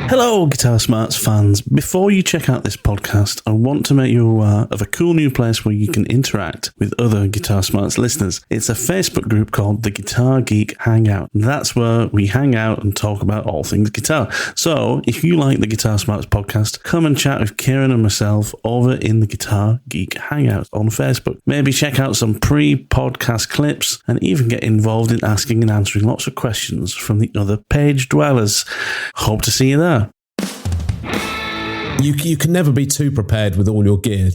Hello, Guitar Smarts fans. Before you check out this podcast, I want to make you aware of a cool new place where you can interact with other Guitar Smarts listeners. It's a Facebook group called the Guitar Geek Hangout. That's where we hang out and talk about all things guitar. So, if you like the Guitar Smarts podcast, come and chat with Kieran and myself over in the Guitar Geek Hangout on Facebook. Maybe check out some pre-podcast clips and even get involved in asking and answering lots of questions from the other page dwellers. Hope to see you there. You can never be too prepared with all your gear.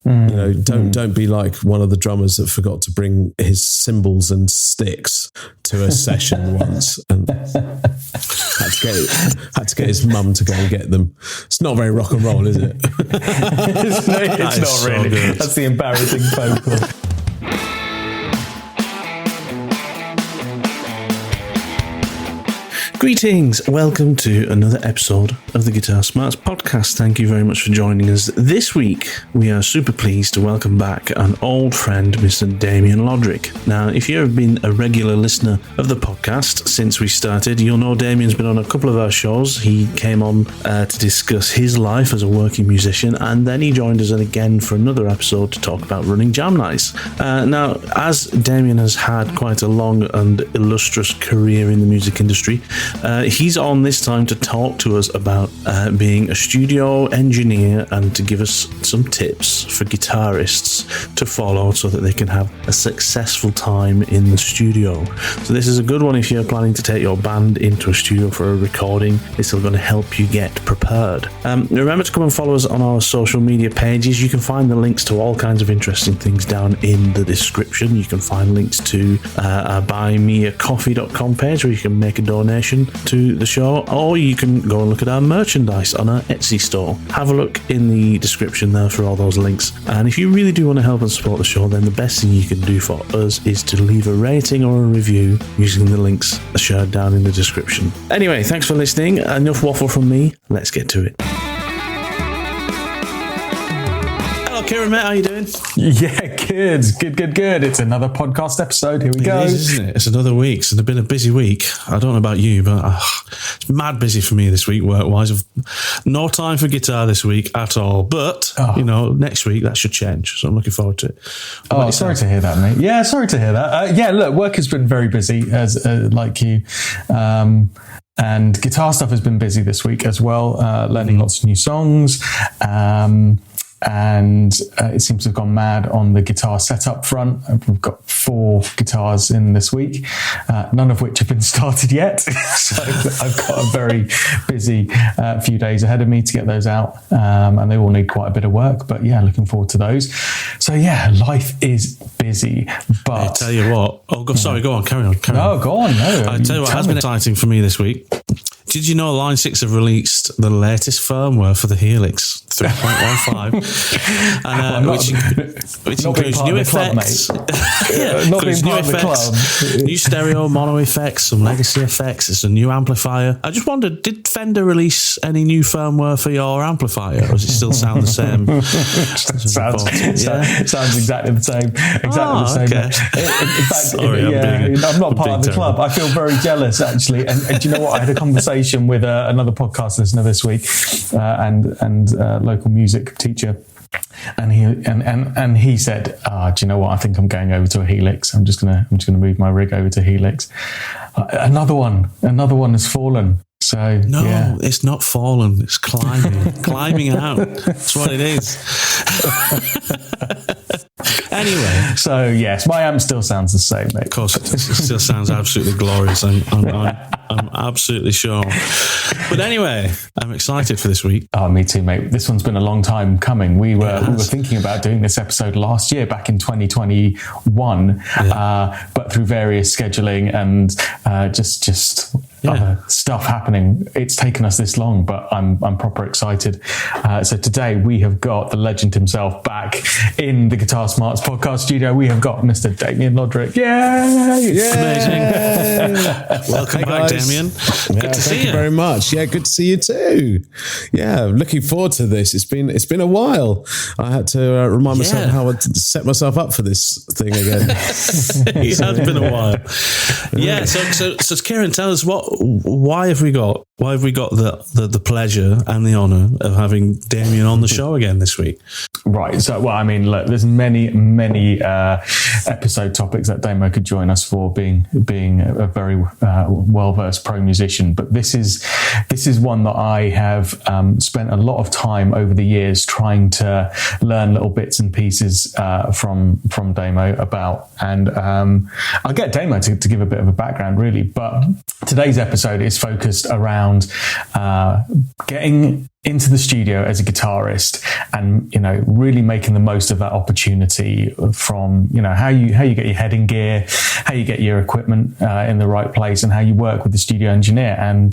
Don't be like one of the drummers that forgot to bring his cymbals and sticks to a session once and had to get his mum to go and get them. It's not very rock and roll, is it? it's not really. Good. That's the embarrassing phone call. Greetings, welcome to another episode of the Guitar Smarts podcast. Thank you very much for joining us. This week, we are super pleased to welcome back an old friend, Mr. Damo Lodrick. Now, if you have been a regular listener of the podcast since we started, you'll know Damien's been on a couple of our shows. He came on to discuss his life as a working musician, and then he joined us again for another episode to talk about running jam nights. Now, as Damien has had quite a long and illustrious career in the music industry, he's on this time to talk to us about being a studio engineer and to give us some tips for guitarists to follow so that they can have a successful time in the studio. So this is a good one if you're planning to take your band into a studio for a recording. It's still going to help you get prepared. Remember to come and follow us on our social media pages. You can find the links to all kinds of interesting things down in the description. You can find links to our buymeacoffee.com page where you can make a donation to the show, or you can go and look at our merchandise on our Etsy store. Have a look in the description there for all those links. And if you really do want to help and support the show, then the best thing you can do for us is to leave a rating or a review using the links shared down in the description. Anyway, thanks for listening. Enough waffle from me. Let's get to it. Kieran, mate, how you doing? Yeah, good. It's another podcast episode. Here we go. It is, isn't it? It's another week. It's been a busy week. I don't know about you, but it's mad busy for me this week, work-wise. I've no time for guitar this week at all. But, next week, that should change. So I'm looking forward to it. Sorry to hear that, mate. Yeah, sorry to hear that. Look, work has been very busy, as like you. And guitar stuff has been busy this week as well, learning lots of new songs. And it seems to have gone mad on the guitar setup front. We've got 4 guitars in this week, none of which have been started yet. So I've got a very busy few days ahead of me to get those out, and they all need quite a bit of work. But yeah, looking forward to those. So yeah, life is busy. But I tell you what. Go on, carry on. No, go on. No, I tell you what has been exciting for me this week. Did you know Line 6 have released the latest firmware for the Helix 3.15, and which includes new effects, new stereo mono effects, some legacy effects. It's a new amplifier. I just wondered, did Fender release any new firmware for your amplifier, or does it still sound the same? Sounds exactly the same. Okay. In fact, I'm not part of the club. I feel very jealous, actually. And do you know what? I had a conversation with another podcast listener this week, and local music teacher, and he said, do you know what? I think I'm going over to a Helix. I'm just gonna move my rig over to Helix. Another one has fallen. So no, It's not fallen. It's climbing out. That's what it is. Anyway, so yes, my amp still sounds the same, mate. Of course, it still sounds absolutely glorious. I'm absolutely sure. But anyway, I'm excited for this week. Oh, me too, mate. This one's been a long time coming. We were thinking about doing this episode last year, back in 2021, but through various scheduling and just other stuff happening, it's taken us this long. But I'm proper excited. So today we have got the legend himself back in the Guitar Smarts podcast studio. We have got Mr. Damo Lodrick. Yay! Amazing. Welcome back, Damien. Good to see you. Thank you very much. Yeah, good to see you too. Yeah, looking forward to this. It's been a while. I had to remind myself how to set myself up for this thing again. It has been a while. Yeah. So Kieran, tell us why have we got why have we got the pleasure and the honour of having Damien on the show again this week? Right. So, well, I mean, look, there's many episode topics that Damo could join us for, being a very well-versed pro musician. But this is one that I have spent a lot of time over the years trying to learn little bits and pieces from Damo about. And I'll get Damo to give a bit of a background, really. But today's episode is focused around getting into the studio as a guitarist, and really making the most of that opportunity from how you get your head in gear, how you get your equipment in the right place, and how you work with the studio engineer. And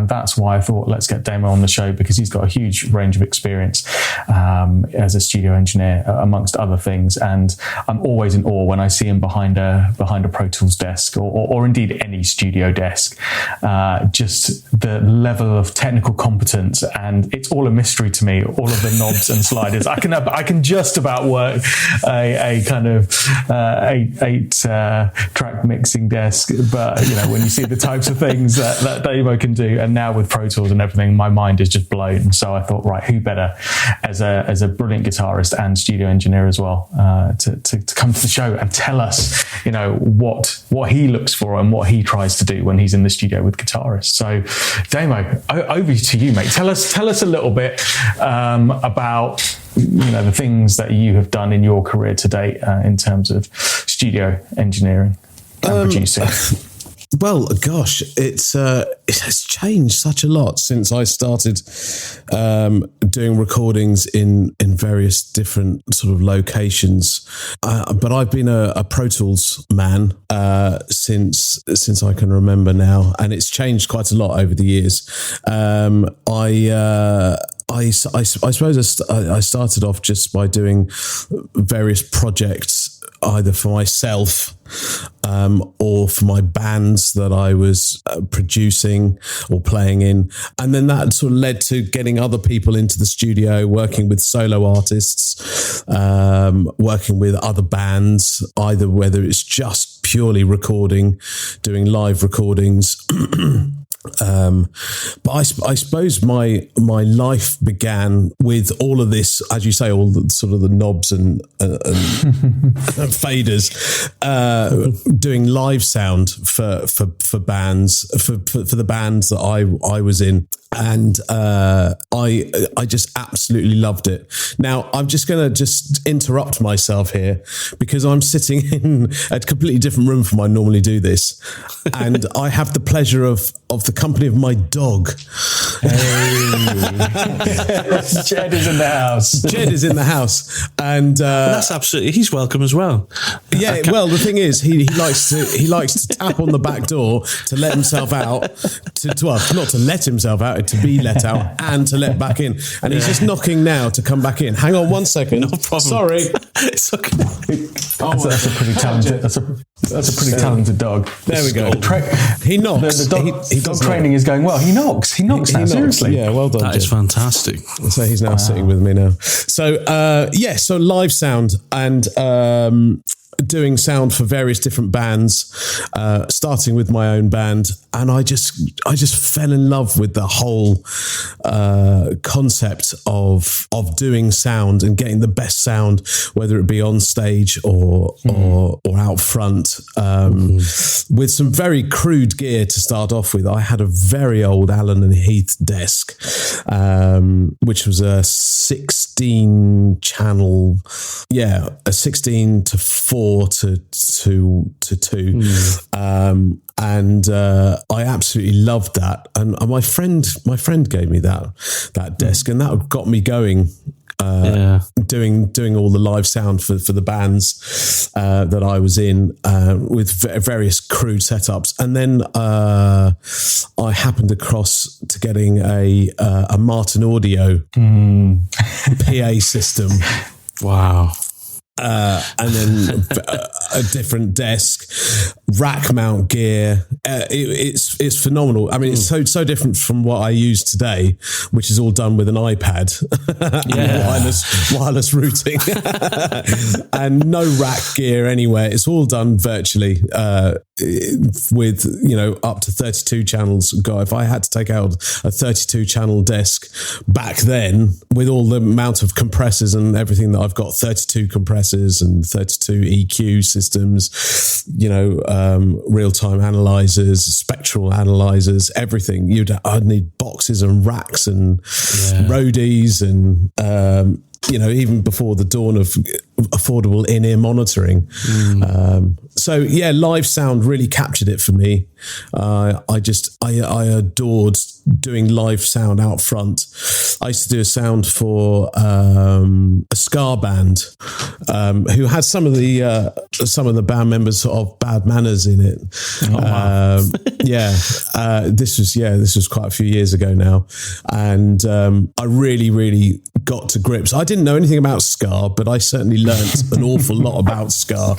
that's why I thought, let's get Damo on the show, because he's got a huge range of experience as a studio engineer, amongst other things. And I'm always in awe when I see him behind a Pro Tools desk, or indeed any studio desk. Just the level of technical competence, and it's all a mystery to me, all of the knobs and sliders. I can just about work a kind of eight track mixing desk, but when you see the types of things that Damo can do, and now with Pro Tools and everything, my mind is just blown. So I thought, right, who better as a brilliant guitarist and studio engineer as well, to come to the show and tell us what he looks for and what he tries to do when he's in the studio with guitarists. So Damo, over to you, mate. Tell us a little bit about the things that you have done in your career to date in terms of studio engineering and producing. Well, gosh, it has changed such a lot since I started doing recordings in various different sort of locations. But I've been a Pro Tools man since I can remember now, and it's changed quite a lot over the years. I suppose I started off just by doing various projects, either for myself or for my bands that I was producing or playing in. And then that sort of led to getting other people into the studio, working with solo artists, working with other bands, either whether it's just purely recording, doing live recordings. But I suppose my life began with all of this, as you say, all the sort of the knobs and faders, doing live sound for bands, for the bands that I was in. And I just absolutely loved it. Now, I'm just going to just interrupt myself here, because I'm sitting in a completely different room from I normally do this. And I have the pleasure of the company of my dog. Hey. Jed is in the house. Jed is in the house. And that's absolutely, he's welcome as well. Yeah, well, the thing is, he likes to tap on the back door to let himself out, not to let himself out, to be let out, and to let back in. And he's just knocking now to come back in. Hang on 1 second. No problem. Sorry. It's okay. That's a pretty talented. That's a pretty talented dog. There we go. He knocks. The dog training is going well. He knocks. He knocks. Seriously. Yeah, well done. That is fantastic. So he's now sitting with me now. So so live sound and doing sound for various different bands, starting with my own band, and I just fell in love with the whole concept of doing sound and getting the best sound, whether it be on stage or out front, with some very crude gear to start off with. I had a very old Allen and Heath desk, which was a 16 channel, a 16 to 4 to 2. And I absolutely loved that. And my friend gave me that desk, and that got me going. Doing all the live sound for the bands that I was in, with various crude setups. And then I happened across to getting a Martin Audio PA system. Wow. And then a different desk, rack mount gear. It's phenomenal. I mean, it's so different from what I use today, which is all done with an iPad, and wireless routing, and no rack gear anywhere. It's all done virtually with, up to 32 channels. God, if I had to take out a 32 channel desk back then, with all the amount of compressors and everything that I've got, 32 compressors and 32 EQ systems, real-time analyzers, spectral analyzers, everything. I'd need boxes and racks and roadies and, even before the dawn of affordable in-ear monitoring. Live sound really captured it for me. I adored doing live sound out front. I used to do a sound for a ska band who had some of the band members of Bad Manners in it. Oh, wow. This was quite a few years ago now, and I really, really got to grips. I didn't know anything about ska, but I certainly learnt an awful lot about ska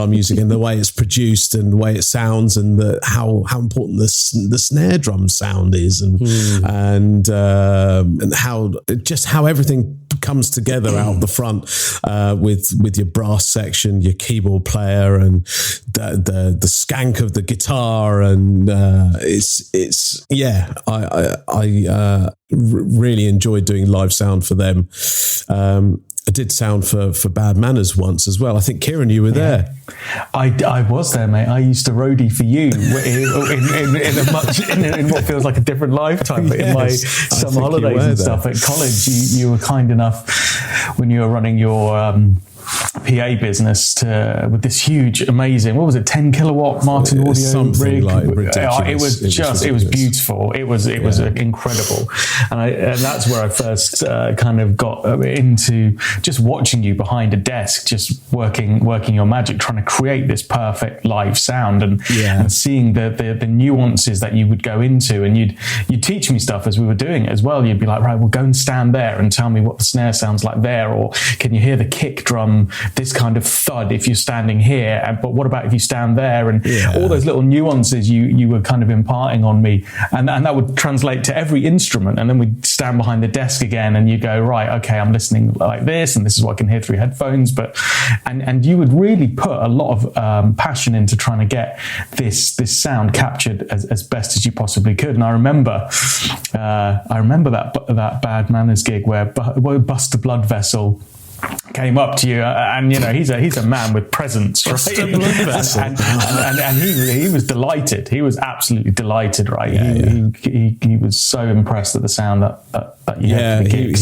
music and the way it's produced and the way it sounds and how important the snare drum sound is and how everything comes together out the front with your brass section, your keyboard player, and the skank of the guitar, and I really enjoyed doing live sound for them. I did sound for Bad Manners once as well. I think, Kieran, you were there. I was there, mate. I used to roadie for you in what feels like a different lifetime. But in my summer holidays and stuff at college, you were kind enough when you were running your PA business with this huge, amazing, what was it, 10 kilowatt Martin audio something rig? Like ridiculous. It was beautiful. It was incredible, and that's where I first kind of got into just watching you behind a desk, just working your magic, trying to create this perfect live sound, and seeing the nuances that you would go into, and you'd teach me stuff as we were doing it as well. You'd be like, right, well, go and stand there and tell me what the snare sounds like there, or can you hear the kick drum, this kind of thud if you're standing here, but what about if you stand there, and all those little nuances you were kind of imparting on me, and that would translate to every instrument, and then we'd stand behind the desk again and you go, right, okay, I'm listening like this, and this is what I can hear through headphones, and you would really put a lot of passion into trying to get this sound captured as best as you possibly could. And I remember that Bad Manners gig where Buster Blood Vessel came up to you, and he's a man with presence, right? and he was delighted. He was absolutely delighted, right? He was so impressed at the sound that you had for the gig.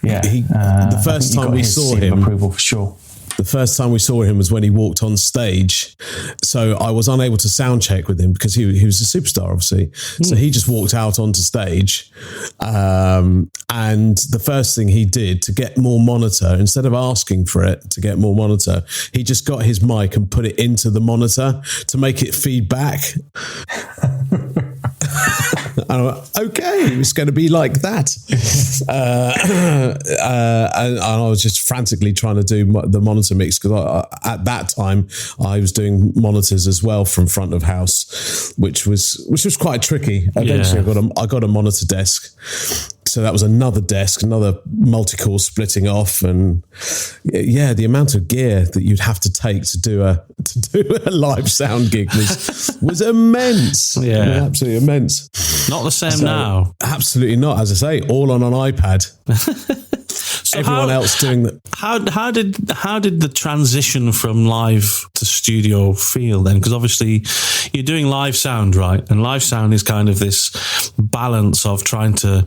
The first time we saw him, approval for sure. The first time we saw him was when he walked on stage. So I was unable to sound check with him because he was a superstar, obviously. So he just walked out onto stage. And the first thing he did to get more monitor, instead of asking for it to get more monitor, he just got his mic and put it into the monitor to make it feed back. And I'm like, okay, it's going to be like that. And I was just frantically trying to do the monitor mix because at that time I was doing monitors as well from front of house, which was quite tricky. Eventually, I got a monitor desk. So that was another desk, another multi-core splitting off, and the amount of gear that you'd have to take to do a live sound gig was immense. Yeah, it was absolutely immense. Not the same now. Absolutely not. As I say, all on an iPad. So everyone else doing that. How did the transition from live to studio feel then? Because obviously you're doing live sound, right? And live sound is kind of this balance of trying to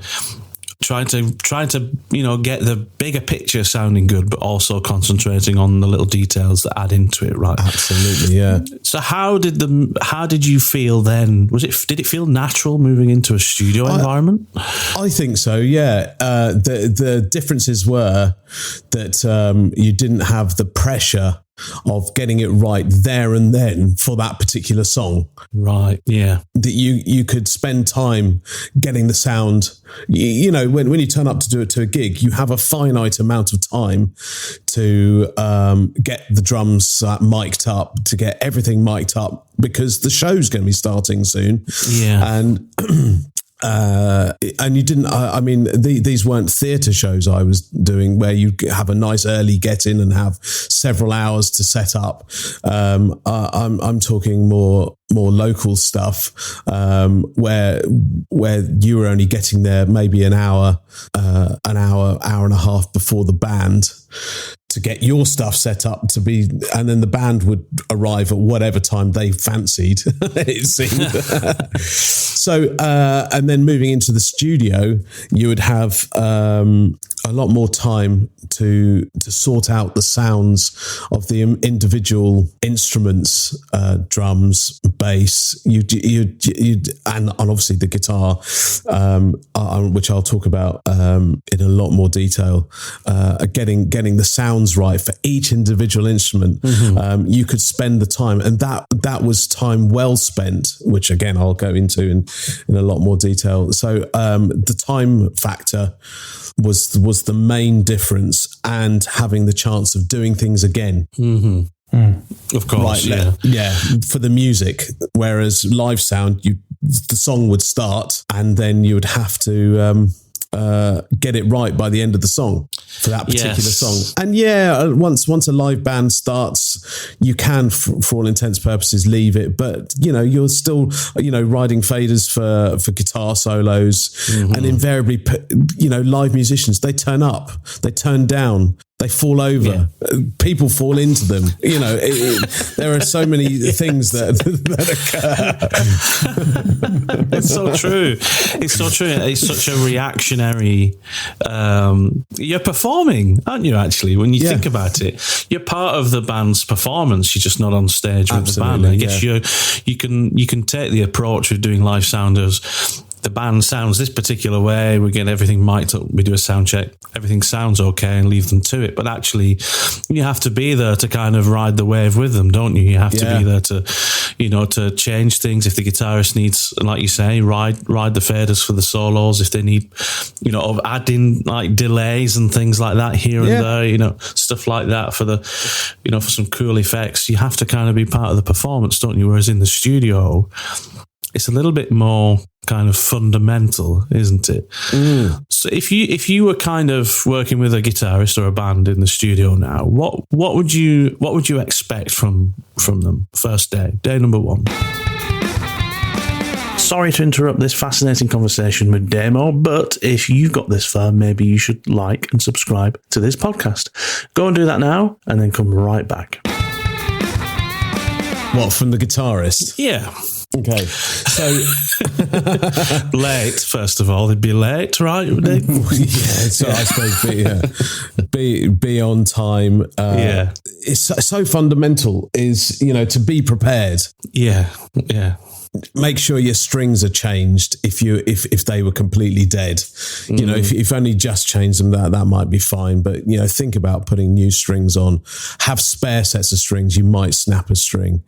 get the bigger picture sounding good, but also concentrating on the little details that add into it, right? Absolutely, yeah. So how did you feel then? Did it feel natural moving into a studio environment? I think so, yeah. The differences were that you didn't have the pressure of getting it right there and then for that particular song. Right, yeah. That you could spend time getting the sound. When you turn up to do it to a gig, you have a finite amount of time to get the drums mic'd up, to get everything mic'd up, because the show's going to be starting soon. Yeah. And and you didn't, these weren't theatre shows I was doing where you have a nice early get in and have several hours to set up. I'm talking more local stuff, where you were only getting there maybe an hour and a half before the band to get your stuff set up and then the band would arrive at whatever time they fancied, it seemed. So, and then moving into the studio, you would have a lot more time to sort out the sounds of the individual instruments, drums, bass, and obviously the guitar, which I'll talk about in a lot more detail. Getting the sounds right for each individual instrument. Mm-hmm. You could spend the time, and that was time well spent, which again I'll go into in a lot more detail. So the time factor was the main difference, and having the chance of doing things again. Mm-hmm. Of course, right, yeah, for the music. Whereas live sound, the song would start, and then you would have to get it right by the end of the song for that particular song. And once a live band starts, you can, for all intents and purposes, leave it. But you're still riding faders for guitar solos, mm-hmm. and invariably, live musicians, they turn up, they turn down. They fall over. Yeah. People fall into them. There are so many things that occur. It's so true. It's so true. It's such a reactionary. You're performing, aren't you? Actually, when you think about it, you're part of the band's performance. You're just not on stage with the band. I guess you can take the approach of doing live sound as, the band sounds this particular way, we get everything mic'd up, we do a sound check, everything sounds okay, and leave them to it. But actually, you have to be there to kind of ride the wave with them, don't you? You have to be there to change things. If the guitarist needs, like you say, ride the faders for the solos, if they need, add in like delays and things like that here and there, stuff like that for the, for some cool effects. You have to kind of be part of the performance, don't you? Whereas in the studio, it's a little bit more kind of fundamental, isn't it? Mm. So if you were kind of working with a guitarist or a band in the studio now, what would you expect from them first day number one? Sorry to interrupt this fascinating conversation with Damo, but if you've got this far, maybe you should like and subscribe to this podcast. Go and do that now, and then come right back. What, from the guitarist? Yeah. Okay, so late. First of all, they'd be late, right? So I suppose be on time. It's so fundamental. Is to be prepared. Yeah. Make sure your strings are changed if they were completely dead. Mm-hmm. If only just changed them, that might be fine. But think about putting new strings on. Have spare sets of strings. You might snap a string.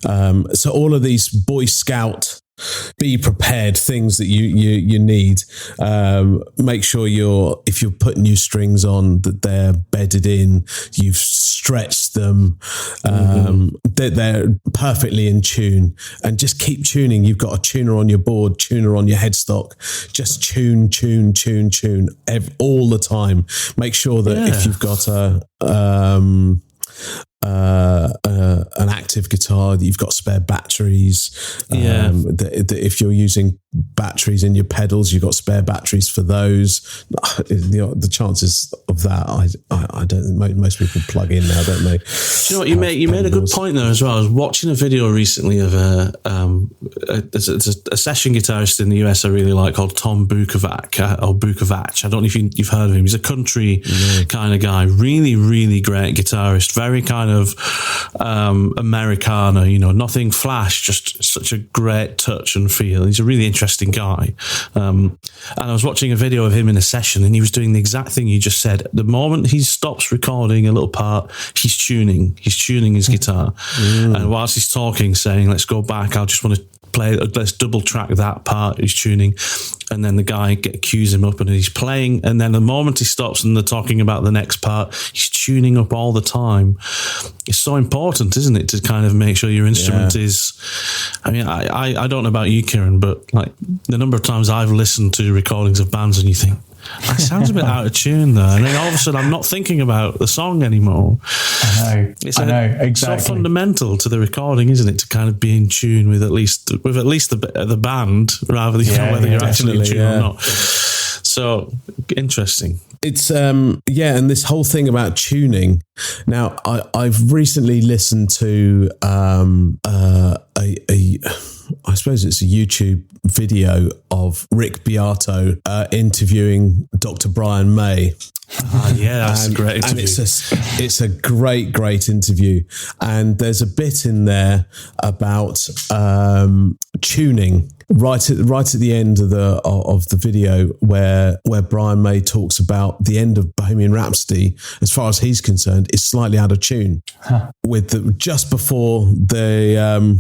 So all of these Boy Scout, be prepared things that you need. Make sure if you're putting new strings on, that they're bedded in, you've stretched them, that they're perfectly in tune, and just keep tuning. You've got a tuner on your board, tuner on your headstock, just tune all the time. Make sure that if you've got an active guitar, that you've got spare batteries. That if you're using batteries in your pedals, you've got spare batteries for those. The chances of that, I don't think most people plug in now, don't they? Do you know what you made a good point there as well. I was watching a video recently of a session guitarist in the US I really like, called Tom Bukovac. I don't know if you've heard of him. He's a country kind of guy, really, really great guitarist, very kind of Americana, nothing flash, just such a great touch and feel. He's a really interesting guy. And I was watching a video of him in a session, and he was doing the exact thing you just said. The moment he stops recording a little part, he's tuning his guitar. And whilst he's talking, saying, let's go back, I just want to let's double track that part he's tuning, and then the guy cues him up and he's playing, and then the moment he stops and they're talking about the next part, he's tuning up all the time. It's so important, isn't it, to kind of make sure your instrument is. I mean, I don't know about you, Kieran, but like the number of times I've listened to recordings of bands and you think, that sounds a bit out of tune there, and then all of a sudden I'm not thinking about the song anymore. I know, exactly. It's so fundamental to the recording, isn't it, to kind of be in tune with at least the band, rather than whether you're actually in tune or not. So interesting. It's and this whole thing about tuning. Now, I've recently listened to I suppose it's a YouTube video of Rick Beato interviewing Dr. Brian May. That's a great interview. And it's a great interview. And there's a bit in there about tuning right at the end of the video where Brian May talks about the end of Bohemian Rhapsody, as far as he's concerned, is slightly out of tune. With just before the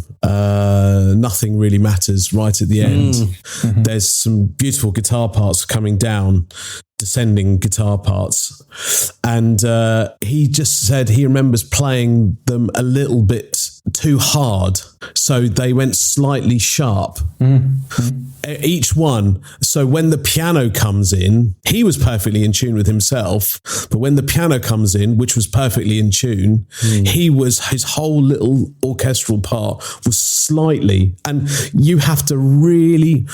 Nothing Really Matters, right at the end, there's some beautiful guitar parts coming down, descending guitar parts, and he just said he remembers playing them a little bit too hard, so they went slightly sharp, each one. So when the piano comes in, he was perfectly in tune with himself, but when the piano comes in, which was perfectly in tune, his whole little orchestral part was slightly, and you have to really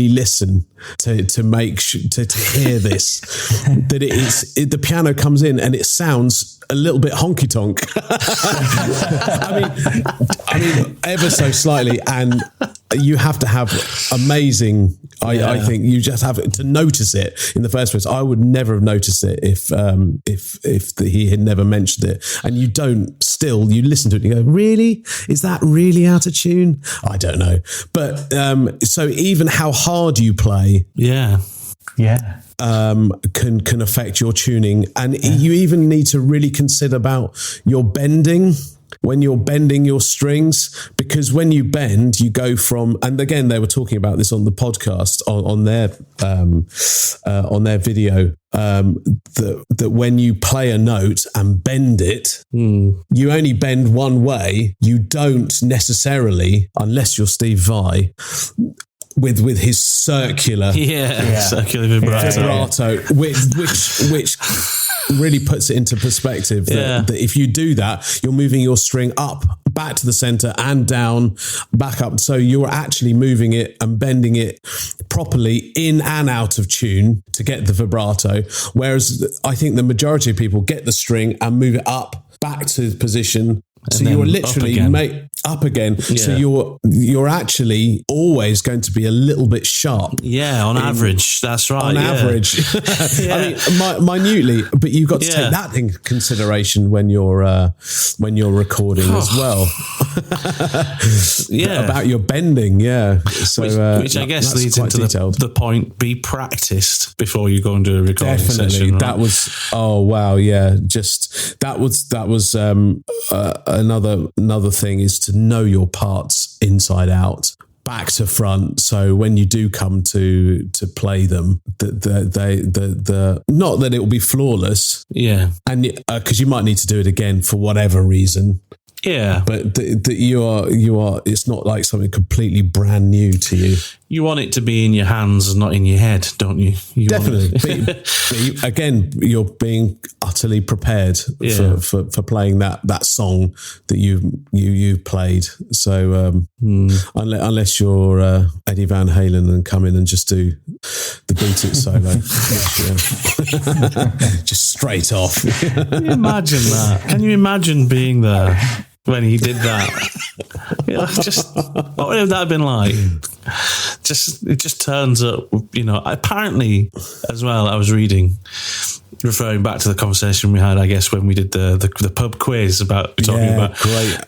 listen to make to hear this, that the piano comes in and it sounds a little bit honky tonk. I mean, ever so slightly, and you have to have amazing. I think you just have to notice it in the first place. I would never have noticed it if he had never mentioned it. And you don't. Still, you listen to it and you go, "Really? Is that really out of tune?" I don't know, but so even how hard you play, can affect your tuning, and you even need to really consider about your bending when you're bending your strings, because when you bend, you go from, and again, they were talking about this on the podcast on their video, that when you play a note and bend it, you only bend one way. You don't necessarily, unless you're Steve Vai, with his circular vibrato, which really puts it into perspective that if you do that, you're moving your string up, back to the center, and down, back up. So you're actually moving it and bending it properly in and out of tune to get the vibrato. Whereas I think the majority of people get the string and move it up, back to position. So you're literally up again. Yeah. So you're actually always going to be a little bit sharp. Yeah, on average. That's right. On average. I mean, minutely, but you've got to take that in consideration when you're recording as well. About your bending. Yeah. So which I guess leads into the point: be practiced before you go and do a recording Definitely. session. Right? That was that was another thing is to know your parts inside out, back to front. So when you do come to play them, the not that it will be flawless, and because you might need to do it again for whatever reason. Yeah, but that you are. It's not like something completely brand new to you. You want it to be in your hands and not in your head, don't you? Definitely. But again, you're being utterly prepared for playing that song that you played. So unless you're Eddie Van Halen and come in and just do the Beat It solo, just straight off. Can you imagine that? Can you imagine being there when he did that? What would that have been like? It just turns up, apparently as well. I was reading, referring back to the conversation we had, I guess, when we did the pub quiz about talking about. Great.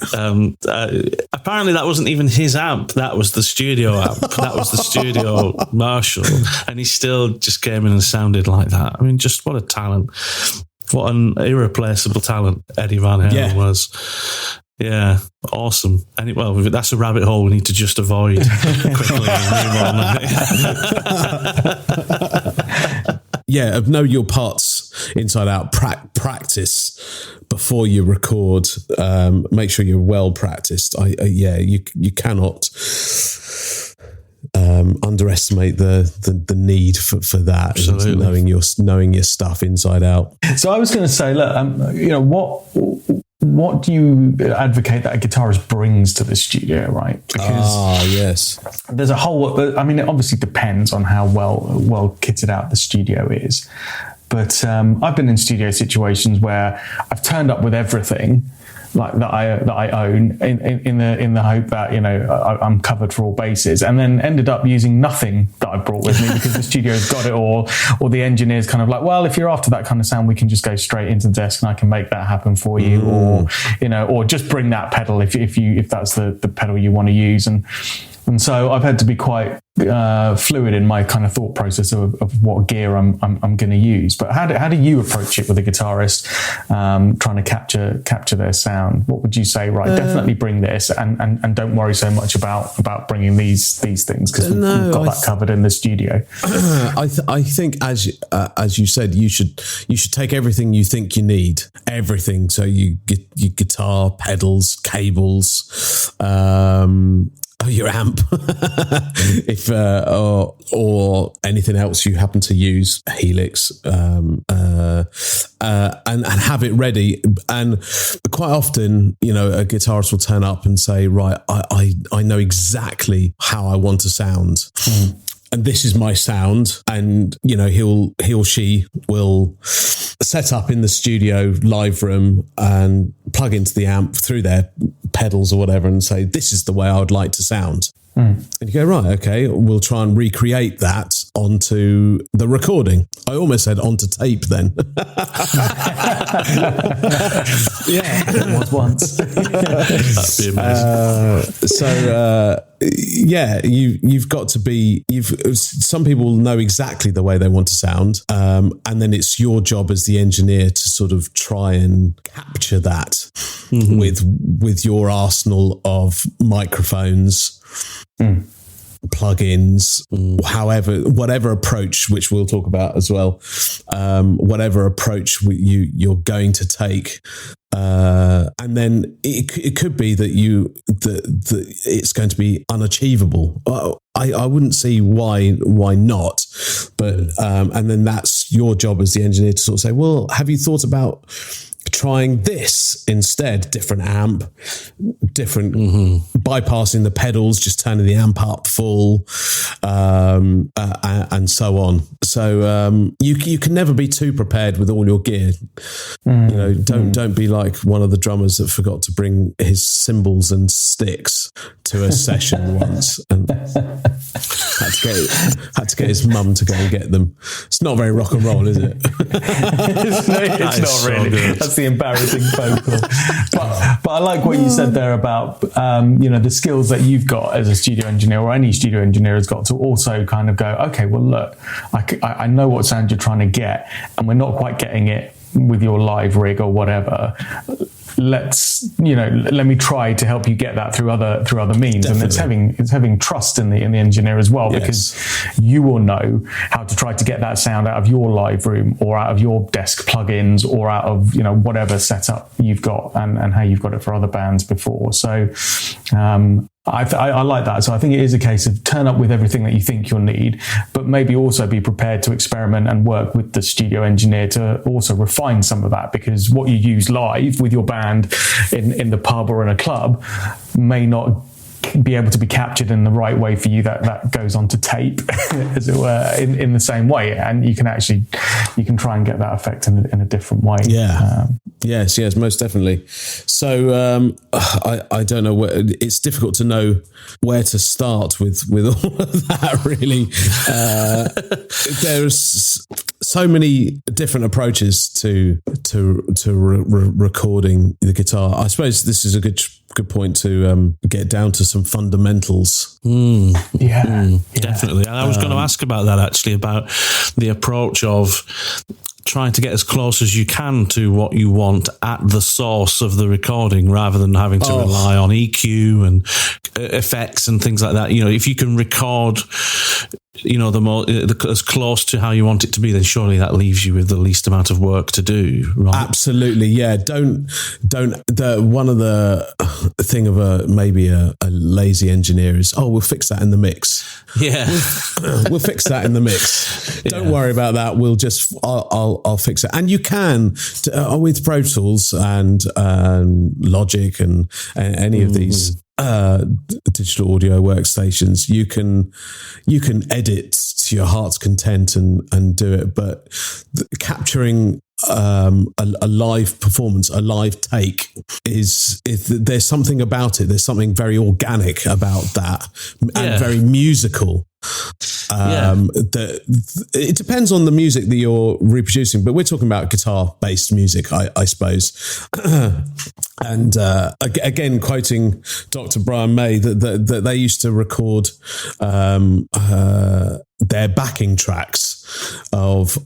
Apparently that wasn't even his amp. That was the studio amp. That was the studio Marshall. And he still just came in and sounded like that. I mean, just what a talent. What an irreplaceable talent Eddie Van Halen was. Yeah, awesome. And well, that's a rabbit hole we need to just avoid quickly and move on. Yeah, know your parts inside out. Practice before you record. Make sure you're well practiced. You cannot underestimate the need for that. Absolutely. Knowing your stuff inside out. So I was going to say, look, what do you advocate that a guitarist brings to the studio, right? Because yes, there's a whole. I mean, it obviously depends on how well kitted out the studio is. But I've been in studio situations where I've turned up with everything, like that I own, in the hope that I'm covered for all bases, and then ended up using nothing that I brought with me because the studio's got it all, or the engineer's kind of like, well, if you're after that kind of sound, we can just go straight into the desk and I can make that happen for you, or just bring that pedal if that's the pedal you want to use, and so I've had to be quite fluid in my kind of thought process of what gear I'm going to use. But how do you approach it with a guitarist trying to capture their sound? What would you say? Right, definitely bring this, and don't worry so much about bringing these things because we've got that covered in the studio. I think as you said, you should take everything you think you need, everything. So you get your guitar, pedals, cables. Your amp, if or anything else you happen to use, a Helix, and have it ready. And quite often, a guitarist will turn up and say, "Right, I know exactly how I want to sound." And this is my sound, and he or she will set up in the studio live room and plug into the amp through their pedals or whatever and say, this is the way I would like to sound. And you go, right, okay, we'll try and recreate that onto the recording. I almost said onto tape then. Yeah, it was once. That'd be amazing. You've got to be. Some people know exactly the way they want to sound, and then it's your job as the engineer to sort of try and capture that with your arsenal of microphones. Plugins, whatever approach, which we'll talk about as well, whatever approach you're going to take, and then it could be that it's going to be unachievable. I wouldn't see why not, but and then that's your job as the engineer to sort of say, well, have you thought about trying this instead? Different amp, different bypassing the pedals, just turning the amp up full, and so on. So you can never be too prepared with all your gear. Don't be like one of the drummers that forgot to bring his cymbals and sticks to a session once and had to get his mum to go and get them. It's not very rock and roll, is it? It's not really. That's the embarrassing phone call. But I like what you said there about the skills that you've got as a studio engineer, or any studio engineer has got, to also kind of go, okay, well, look, I know what sound you're trying to get, and we're not quite getting it with your live rig or whatever. Let me try to help you get that through other means. Definitely. And it's having trust in the engineer as well, because you will know how to try to get that sound out of your live room or out of your desk plugins or out of whatever setup you've got and how you've got it for other bands before. So I like that. So I think it is a case of turn up with everything that you think you'll need, but maybe also be prepared to experiment and work with the studio engineer to also refine some of that, because what you use live with your band in the pub or in a club may not be able to be captured in the right way for you that goes onto tape, as it were, in the same way. And you can try and get that effect in a different way. Yes, most definitely. So I don't know it's difficult to know where to start with all of that, really. There's so many different approaches to recording the guitar. I suppose this is a good point to get down to some fundamentals. Definitely. And I was going to ask about that, actually, about the approach of trying to get as close as you can to what you want at the source of the recording, rather than having to rely on EQ and effects and things like that. You know, if you can record, you know, as close to how you want it to be, then surely that leaves you with the least amount of work to do, right? Absolutely, yeah. One of the thing of maybe a lazy engineer is, we'll fix that in the mix. Yeah, we'll fix that in the mix. Don't worry about that. We'll just I'll fix it. And you can with Pro Tools and Logic and any of these digital audio workstations, you can edit to your heart's content and do it, but capturing a live performance, a live take is there's something about it. There's something very organic about that and very musical. That it depends on the music that you're reproducing, but we're talking about guitar-based music, I suppose. And again, quoting Dr. Brian May, that they used to record their backing tracks of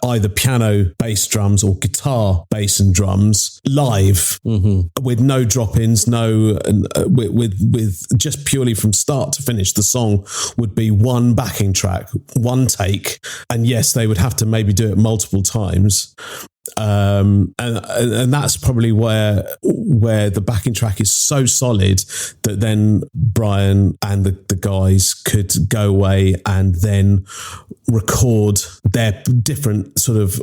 either piano, bass drums, or guitar, bass and drums live with no drop-ins, with just purely from start to finish. The song would be one backing track, one take, and yes, they would have to maybe do it multiple times. And that's probably where the backing track is so solid that then Brian and the guys could go away and then record their different sort of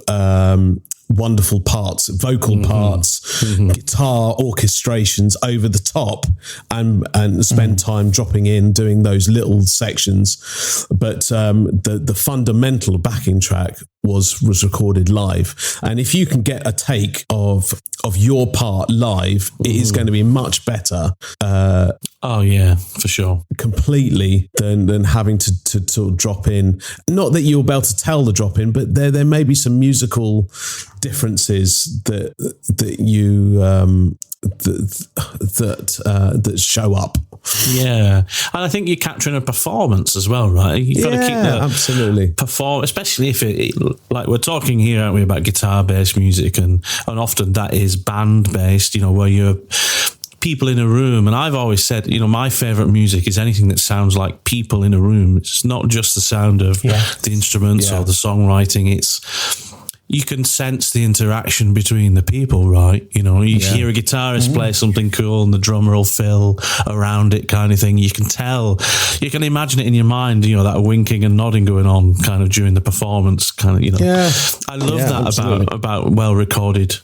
wonderful parts, vocal parts, guitar orchestrations over the top, and spend time dropping in doing those little sections. But the fundamental backing track was recorded live, and if you can get a take of your part live, it is going to be much better. For sure, completely than having to drop in. Not that you'll be able to tell the drop in, but there may be some musical differences that you that show up. Yeah, and I think you're capturing a performance as well, right? You've got to keep that absolutely especially if it, like we're talking here, aren't we, about guitar-based music, and often that is band-based, you know, where you're people in a room. And I've always said, you know, my favourite music is anything that sounds like people in a room. It's not just the sound of the instruments or the songwriting. You can sense the interaction between the people, right? You know, you hear a guitarist play something cool and the drummer will fill around it, kind of thing. You can tell, you can imagine it in your mind, you know, that winking and nodding going on kind of during the performance, kind of, you know. Yeah. I love that about well-recorded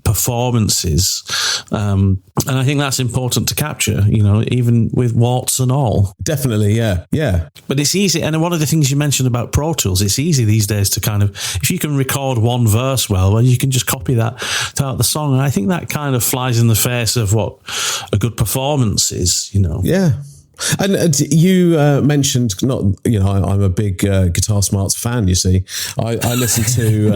performances. And I think that's important to capture, you know, even with warts and all. Definitely, yeah. But it's easy. And one of the things you mentioned about Pro Tools, it's easy these days to kind of, if you can record one verse well, you can just copy that throughout the song. And I think that kind of flies in the face of what a good performance is, you know. Yeah. And you mentioned, I'm a big Guitar Smarts fan, you see. I listened to,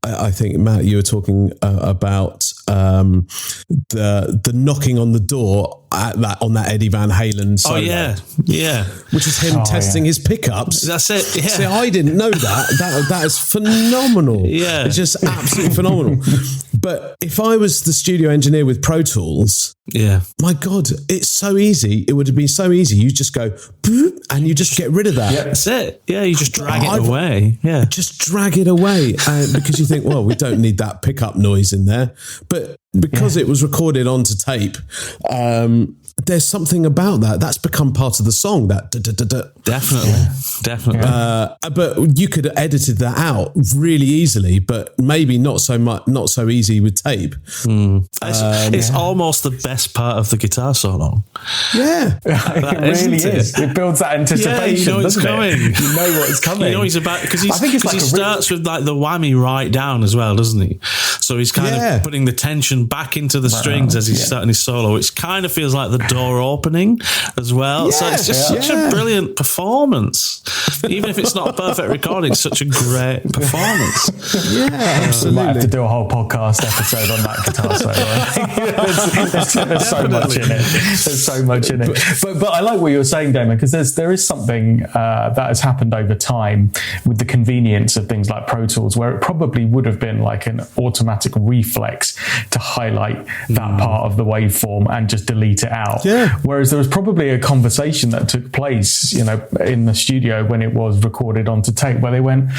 I think, Matt, you were talking about the knocking on the door on that Eddie Van Halen solo. Oh, yeah. Which is him testing his pickups. That's it, yeah. See, I didn't know that. That is phenomenal. Yeah. It's just absolutely phenomenal. But if I was the studio engineer with Pro Tools, my God, it's so easy. It would have been so easy. You just go, and you just get rid of that. Yeah, that's it. Yeah, you just drag it away. Yeah. Just drag it away. Because you think, well, we don't need that pickup noise in there. But because it was recorded onto tape, there's something about that. That's become part of the song. That Definitely. But you could have edited that out really easily, but maybe not so easy with tape. It's almost the best part of the guitar solo. Yeah, it really is. It builds that anticipation. You know it's coming. You know what it's coming. You know he's about, because he starts with like the whammy right down as well, doesn't he? So he's kind of putting the tension back into the strings as he's starting his solo. It kind of feels like the door opening as well. So it's just such a brilliant performance. Even if it's not a perfect recording, it's such a great performance. Yeah, absolutely. We might have to do a whole podcast episode on that guitar solo. There's so much in it. There's so much in it. But I like what you were saying, Damon, because there is something that has happened over time with the convenience of things like Pro Tools, where it probably would have been like an automatic reflex to highlight that part of the waveform and just delete it out. Yeah. Whereas there was probably a conversation that took place, in the studio when it was recorded onto tape, where they went,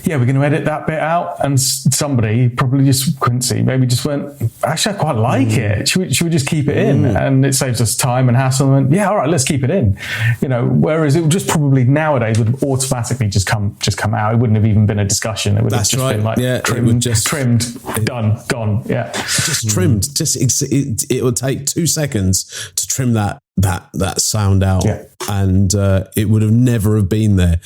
yeah, we're going to edit that bit out. And somebody, probably just Quincy, maybe just went, actually, I quite like it. Should we just keep it in? And it saves us time and hassle. And went, yeah, all right, let's keep it in. Whereas it would just probably nowadays would automatically just come out. It wouldn't have even been a discussion. It would have just been like trimmed, done, gone. Yeah. Just trimmed. It would take 2 seconds to trim that sound out, and it would have never have been there.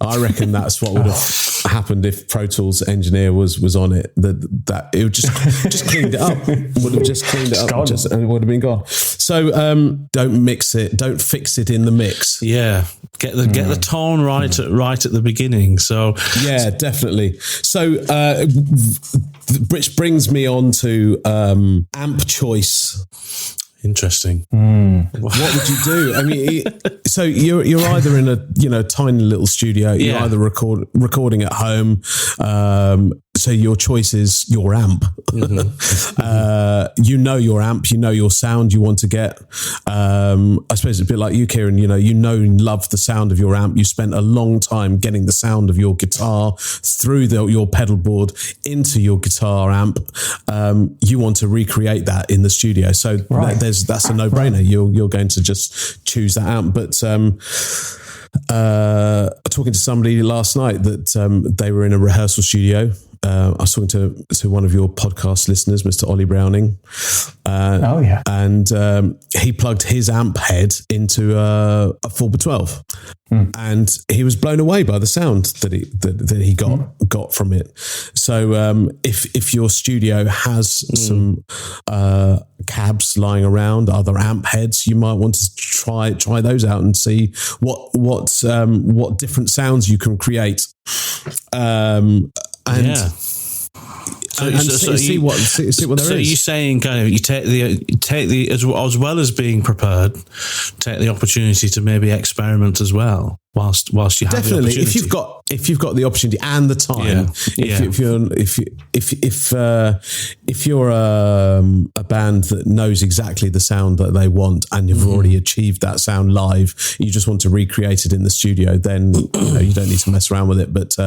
I reckon that's what would have happened if Pro Tools engineer was on it. That it would just cleaned it up. Would have just cleaned it up, and it would have been gone. So don't mix it. Don't fix it in the mix. Yeah, get the tone right at the beginning. So yeah, definitely. So which brings me on to amp choice. Interesting. What would you do? I mean, so you're either in a tiny little studio. You're either recording at home. So your choice is your amp. Your amp. You know your sound you want to get. I suppose it's a bit like you, Kieran. You and love the sound of your amp. You spent a long time getting the sound of your guitar through your pedal board into your guitar amp. You want to recreate that in the studio. So that's a no-brainer. You're going to just choose that amp. But talking to somebody last night that they were in a rehearsal studio. I was talking to one of your podcast listeners, Mr. Ollie Browning. And he plugged his amp head into a 4x12. And he was blown away by the sound that he got from it. So if your studio has some cabs lying around, other amp heads, you might want to try those out and see what different sounds you can create. So see what there is. So you're saying kind of you take the as well as being prepared, take the opportunity to maybe experiment as well whilst you have the opportunity. if you've got the opportunity and the time. If you're a band that knows exactly the sound that they want and you've already achieved that sound live, you just want to recreate it in the studio, then you don't need to mess around with it. But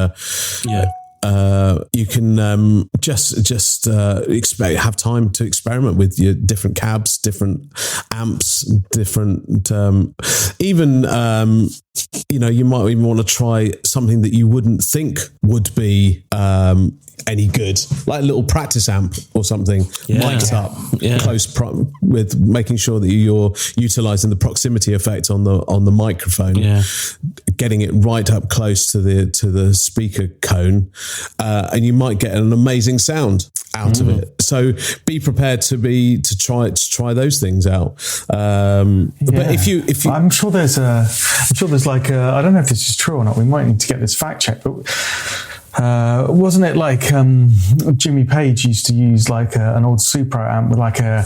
you can just have time to experiment with your different cabs, different amps, different you might even want to try something that you wouldn't think would be any good, like a little practice amp or something, mic'd up close with making sure that you're utilizing the proximity effect on the microphone, getting it right up close to the speaker cone, and you might get an amazing sound out of it. So be prepared to try those things out. But if you I'm sure there's like I don't know if this is true or not. We might need to get this fact checked, but wasn't it like Jimmy Page used to use like an old Supro amp with like a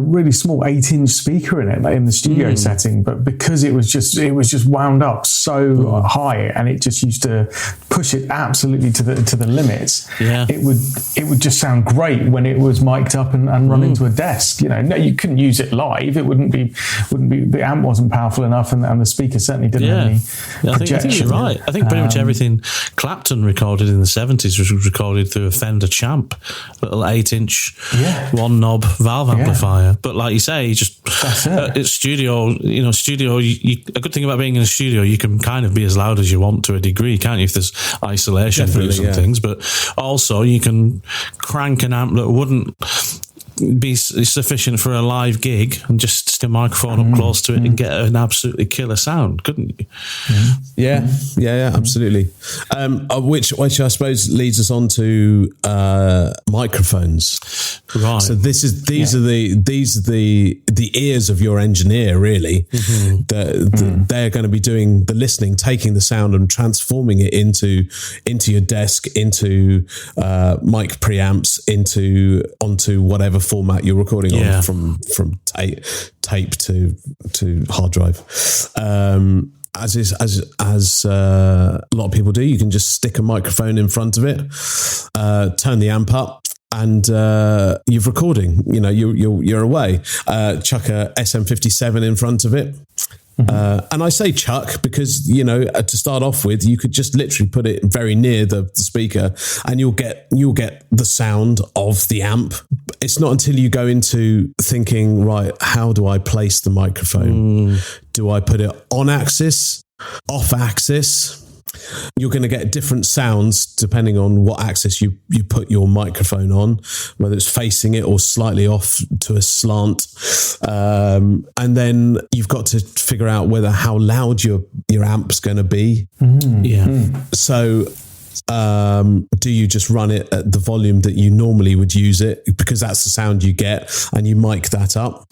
really small 8-inch speaker in it, like in the studio setting, but because it was just wound up so high and it just used to push it absolutely to the limits. It would just sound great when it was mic'd up and run into a desk. No, you couldn't use it live. It wouldn't be the amp wasn't powerful enough, and the speaker certainly didn't have any projection. I think you're right. I think pretty much everything Clapton recorded in the 70s was recorded through a Fender Champ, little 8-inch one knob valve amplifier. But like you say, it's studio. A good thing about being in a studio, you can kind of be as loud as you want to a degree, can't you? If there's isolation through some things, but also you can crank an amp that wouldn't be sufficient for a live gig and just stick a microphone up close to it and get an absolutely killer sound, couldn't you? Yeah, absolutely. Which I suppose leads us on to microphones. Right. So these are the ears of your engineer, really. They're going to be doing the listening, taking the sound and transforming it into your desk, into mic preamps, onto whatever format you're recording on, from tape to hard drive. As a lot of people do, you can just stick a microphone in front of it, turn the amp up, and you're recording. You're away. Chuck a SM57 in front of it. And I say chuck because, to start off with, you could just literally put it very near the speaker and you'll get the sound of the amp. It's not until you go into thinking, right, how do I place the microphone? Do I put it on axis, off axis? You're going to get different sounds depending on what axis you put your microphone on, whether it's facing it or slightly off to a slant. And then you've got to figure out how loud your amp's going to be. So do you just run it at the volume that you normally would use it because that's the sound you get and you mic that up?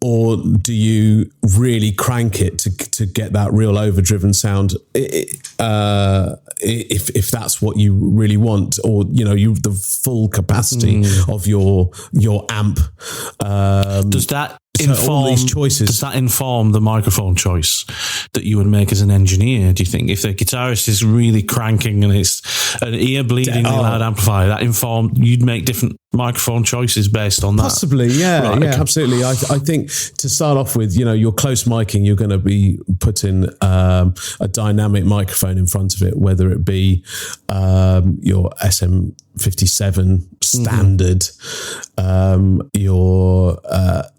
Or do you really crank it to get that real overdriven sound? If that's what you really want, or the full capacity of your amp. Does that inform these choices? Does that inform the microphone choice that you would make as an engineer? Do you think if the guitarist is really cranking and it's an ear-bleedingly loud amplifier, that you'd make different microphone choices based on that? Possibly, yeah, right, okay. Absolutely. I think to start off with, your close micing, you're going to be putting a dynamic microphone in front of it, whether it be your SM57 standard, your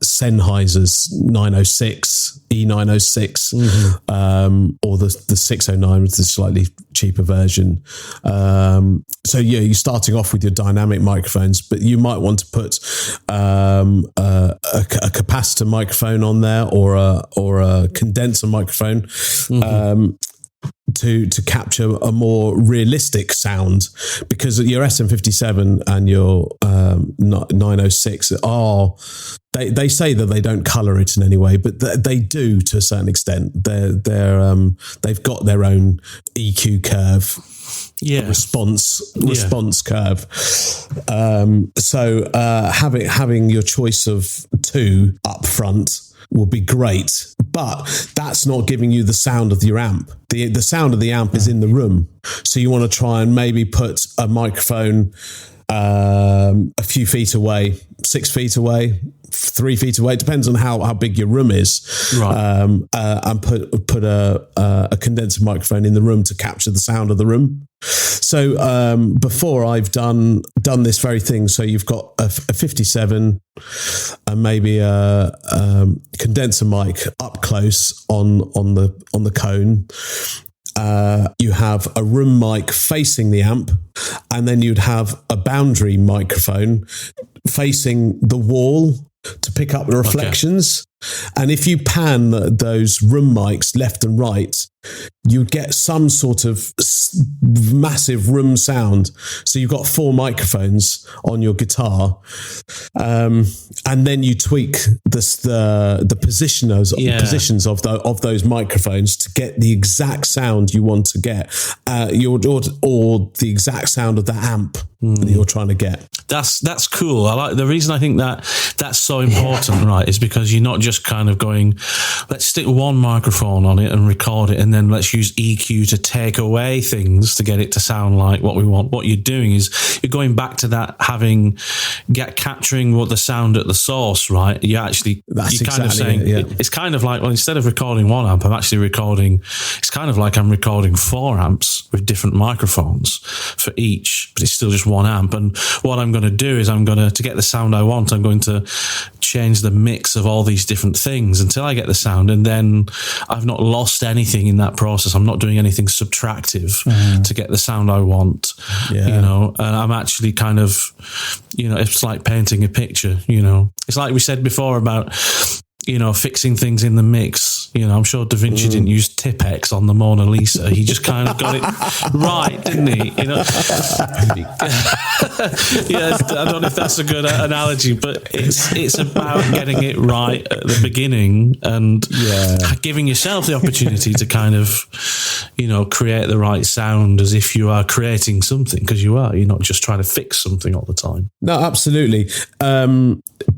Sennheiser's 906, E906, or the 609 with the slightly cheaper version. So you're starting off with your dynamic microphones, but you might want to put a capacitor microphone on there or a condenser microphone. To capture a more realistic sound, because your SM57 and your 906 they say that they don't color it in any way, but they do to a certain extent. They've got their own EQ curve. Response curve. So having your choice of two up front will be great, but that's not giving you the sound of your amp. The sound of the amp is in the room, so you want to try and maybe put a microphone a few feet away, 6 feet away, 3 feet away. It depends on how big your room is, right? And put a condenser microphone in the room to capture the sound of the room. So before I've done this very thing. So you've got a 57 and maybe a condenser mic up close on the cone. You have a room mic facing the amp, and then you'd have a boundary microphone facing the wall to pick up the reflections. Okay. And if you pan those room mics left and right, you'd get some sort of massive room sound. So you've got 4 microphones on your guitar, and then you tweak the positions of those microphones to get the exact sound you want to get, or the exact sound of the amp that you're trying to get. That's cool. I like the reason I think that's so important, right? Is because you're not just kind of going, let's stick one microphone on it and record it, and then let's use EQ to take away things to get it to sound like what we want. What you're doing is you're going back to that, capturing what the sound at the source, right? It's kind of like, well, instead of recording one amp, I'm actually recording. It's kind of like I'm recording 4 amps with different microphones for each, but it's still just one amp. And what I'm going to do is to get the sound I want, I'm going to change the mix of all these different things until I get the sound. And then I've not lost anything in that process. I'm not doing anything subtractive to get the sound I want, and I'm actually kind of, it's like painting a picture, It's like we said before about, fixing things in the mix. I'm sure Da Vinci didn't use Tipex on the Mona Lisa. He just kind of got it right, didn't he? I don't know if that's a good analogy, but it's about getting it right at the beginning and giving yourself the opportunity to kind of, create the right sound as if you are creating something, because you're not just trying to fix something all the time. No, absolutely.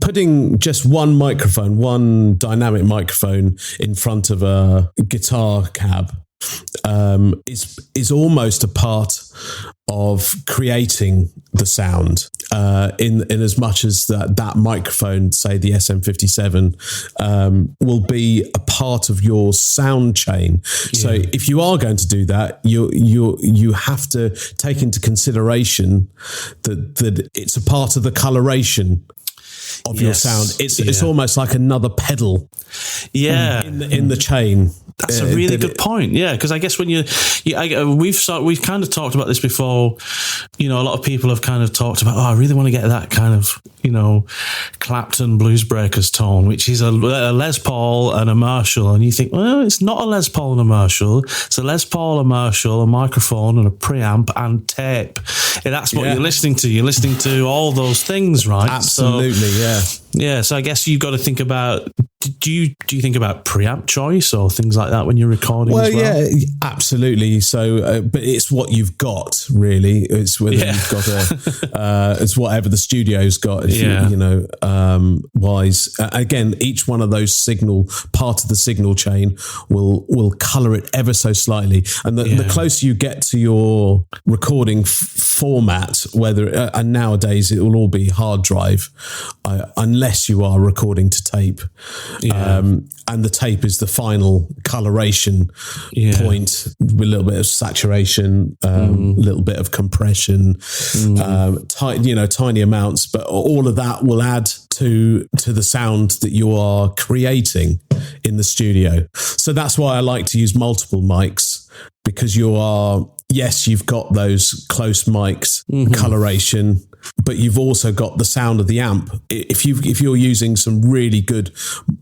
Putting just one dynamic microphone in front of a guitar cab is almost a part of creating the sound in as much as that microphone, say the SM57, will be a part of your sound chain. So if you are going to do that, you have to take into consideration that it's a part of the coloration of your sound. It's almost like another pedal in the chain. That's a really good point. Yeah, because I guess when we've kind of talked about this before. A lot of people have kind of talked about, I really want to get that kind of, Clapton Blues Breakers tone, which is a Les Paul and a Marshall. And you think, well, it's not a Les Paul and a Marshall. It's a Les Paul, a Marshall, a microphone and a preamp and tape. And that's what you're listening to. You're listening to all those things, right? Absolutely, Yeah, so I guess you've got to think about, do you think about preamp choice or things like that when you're recording as well? Yeah, absolutely. So, but it's what you've got, really. It's whether you've got it's whatever the studio's got, wise. Again, each one of those part of the signal chain will colour it ever so slightly. And the closer you get to your recording format, and nowadays it will all be hard drive, unless you are recording to tape. And the tape is the final coloration point with a little bit of saturation, a little bit of compression, tiny amounts, but all of that will add to the sound that you are creating in the studio. So that's why I like to use multiple mics, because you've got those close mics, coloration, but you've also got the sound of the amp. If you're using some really good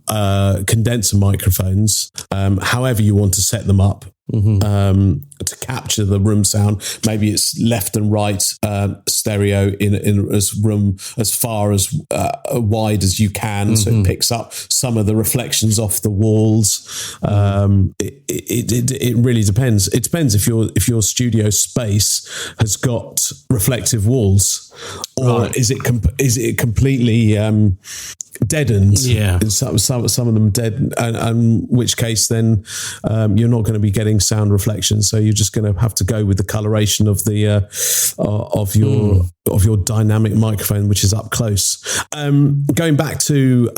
condenser microphones, however you want to set them up, to capture the room sound, maybe it's left and right stereo in as far as wide as you can, so it picks up some of the reflections off the walls. It really depends. It depends if your studio space has got reflective walls, or is it completely deadened? Some of them dead, and which case then you're not going to be getting sound reflection. So you're just going to have to go with the coloration of the of your dynamic microphone, which is up close. Going back to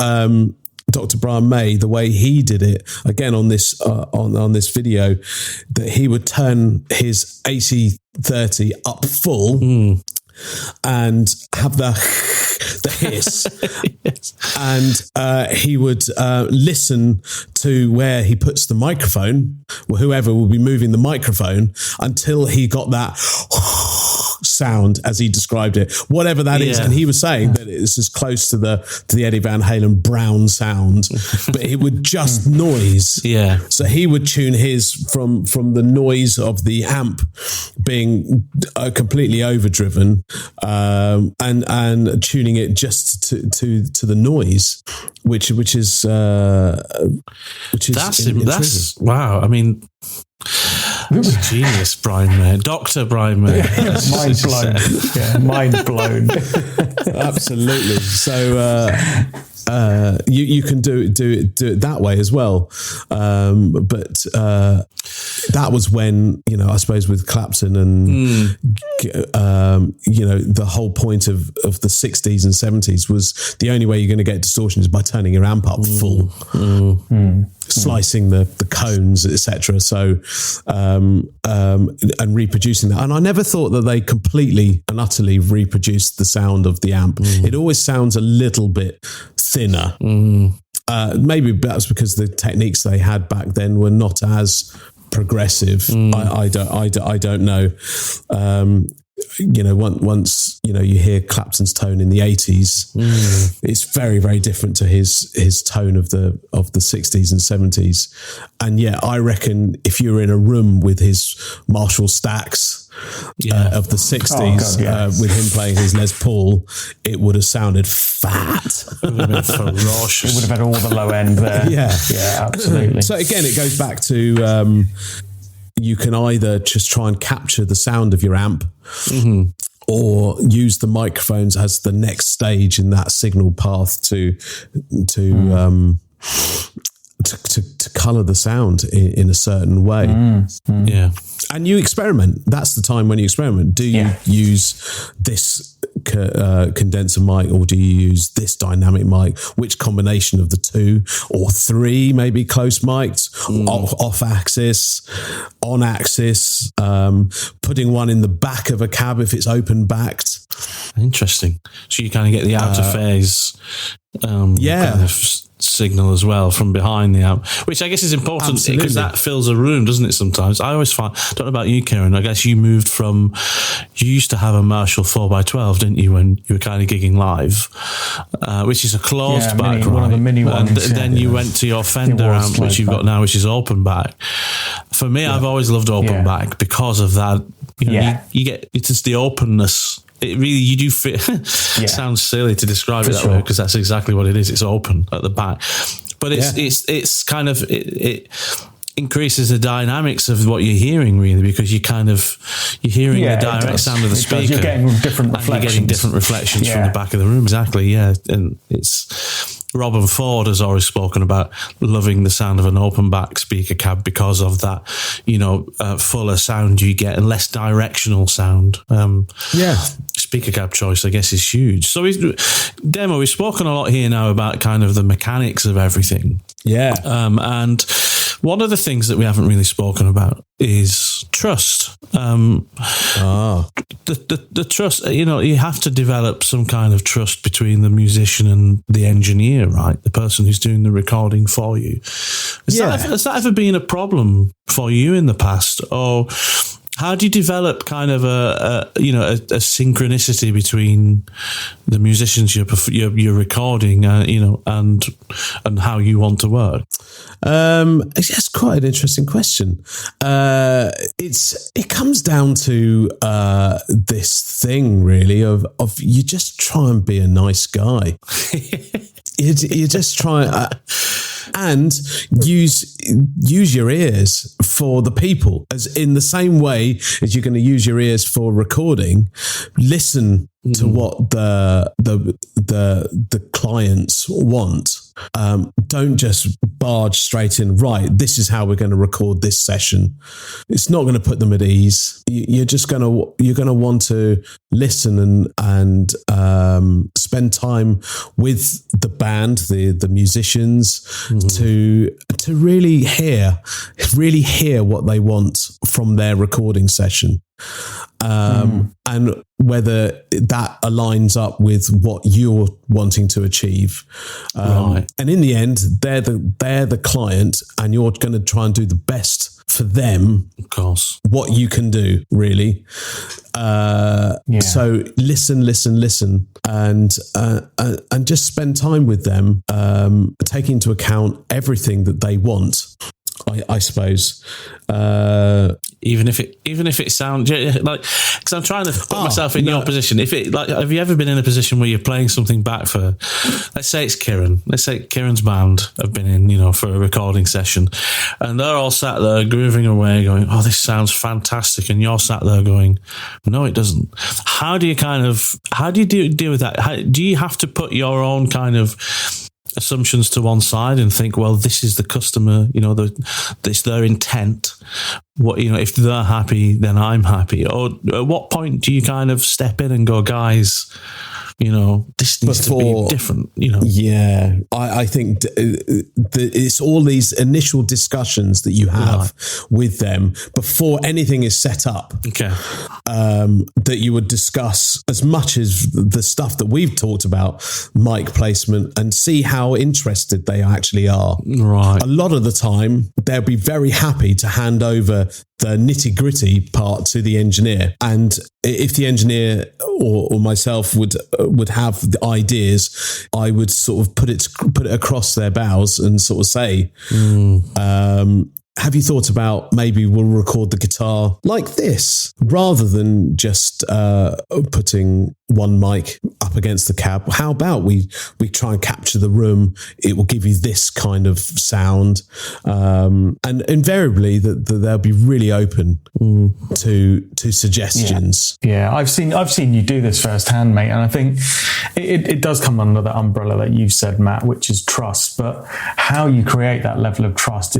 Dr. Brian May, the way he did it again on this on this video, that he would turn his AC30 up full and have the hiss, and he would listen to where he puts the microphone, or whoever will be moving the microphone, until he got that sound, as he described it, whatever that is. And he was saying that it's as close to the Eddie Van Halen brown sound, but it would just noise. So he would tune his from the noise of the amp being completely overdriven, and tuning it just to the noise, which is that's wow. I mean, genius, Brian May, Dr. Brian May. Mind blown. Mind blown. Absolutely. So you can do it that way as well. But that was when, I suppose with Clapton and, the whole point of the 60s and 70s was the only way you're going to get distortion is by turning your amp up full, slicing the cones, etc. So, and reproducing that. And I never thought that they completely and utterly reproduced the sound of the amp. It always sounds a little bit thinner. Maybe that's because the techniques they had back then were not as progressive. I don't know. Once you hear Clapton's tone in the 80s, it's very, very different to his tone of the 60s and 70s. And yeah, I reckon if you were in a room with his Marshall Stacks of the 60s, with him playing his Les Paul, it would have sounded fat. It would have been ferocious. It would have had all the low end there. Yeah, absolutely. So again, it goes back to you can either just try and capture the sound of your amp, or use the microphones as the next stage in that signal path to colour the sound in a certain way. Yeah. And you experiment. That's the time when you experiment. Do you use this condenser mic, or do you use this dynamic mic? Which combination of the two or three, maybe close mic'd, off axis, on axis, putting one in the back of a cab if it's open backed. Interesting. So you kind of get the out of phase kind of signal as well from behind the amp, which I guess is important because that fills a room, doesn't it? Sometimes I always find, I don't know about you, Kieran, I guess you used to have a Marshall 4x12, didn't you, when you were kind of gigging live, which is a closed back, right? One of the mini ones. And then you went to your Fender amp, which you've got now, which is open back. For me, I've always loved open back because of that. You get, it's just the openness. It really, you do fit. It sounds silly to describe it that way because that's exactly what it is. It's open at the back, but it's kind of it increases the dynamics of what you're hearing, really, because you're hearing the direct sound of the speaker. You're getting different reflections. You're getting different reflections from the back of the room. Exactly, and it's. Robin Ford has always spoken about loving the sound of an open back speaker cab because of that, fuller sound you get and less directional sound. Speaker cab choice, I guess, is huge. So, Damo, we've spoken a lot here now about kind of the mechanics of everything. Yeah. And one of the things that we haven't really spoken about is trust. The trust, you have to develop some kind of trust between the musician and the engineer, right? The person who's doing the recording for you. Has that ever been a problem for you in the past? Or how do you develop kind of a synchronicity between the musicians you're recording, and how you want to work? It's quite an interesting question. It comes down to this thing really of you just try and be a nice guy. You just try and use your ears for the people, as in the same way as you're going to use your ears for recording. Listen to what the clients want. Don't just barge straight in. Right, this is how we're going to record this session. It's not going to put them at ease. You're going to want to listen and spend time with the band, the musicians, to really hear what they want from their recording session. And whether that aligns up with what you're wanting to achieve. Right. And in the end, they're the client, and you're going to try and do the best for them. Of course. What you can do, really. So listen, and just spend time with them, take into account everything that they want. I suppose, even if it sounds like, because I'm trying to put myself in your position. If it have you ever been in a position where you're playing something back for, let's say it's Kieran. Let's say Kieran's band have been in, for a recording session, and they're all sat there grooving away, going, "Oh, this sounds fantastic," and you're sat there going, "No, it doesn't." How do you deal with that? Do you have to put your own kind of assumptions to one side and think, well, this is the customer, it's their intent. What, if they're happy, then I'm happy? Or at what point do you kind of step in and go, guys, this needs to be different, Yeah, I think it's all these initial discussions that you have with them before anything is set up. Okay. That you would discuss as much as the stuff that we've talked about, mic placement, and see how interested they actually are. Right. A lot of the time, they'll be very happy to hand over the nitty-gritty part to the engineer. And if the engineer or myself would have the ideas, I would sort of put it across their bows and sort of say, have you thought about maybe we'll record the guitar like this rather than just putting one mic up against the cab? How about we try and capture the room? It will give you this kind of sound, and invariably that they'll be really open to suggestions. Yeah, I've seen you do this firsthand, mate, and I think it does come under the umbrella that you've said, Matt, which is trust. But how you create that level of trust,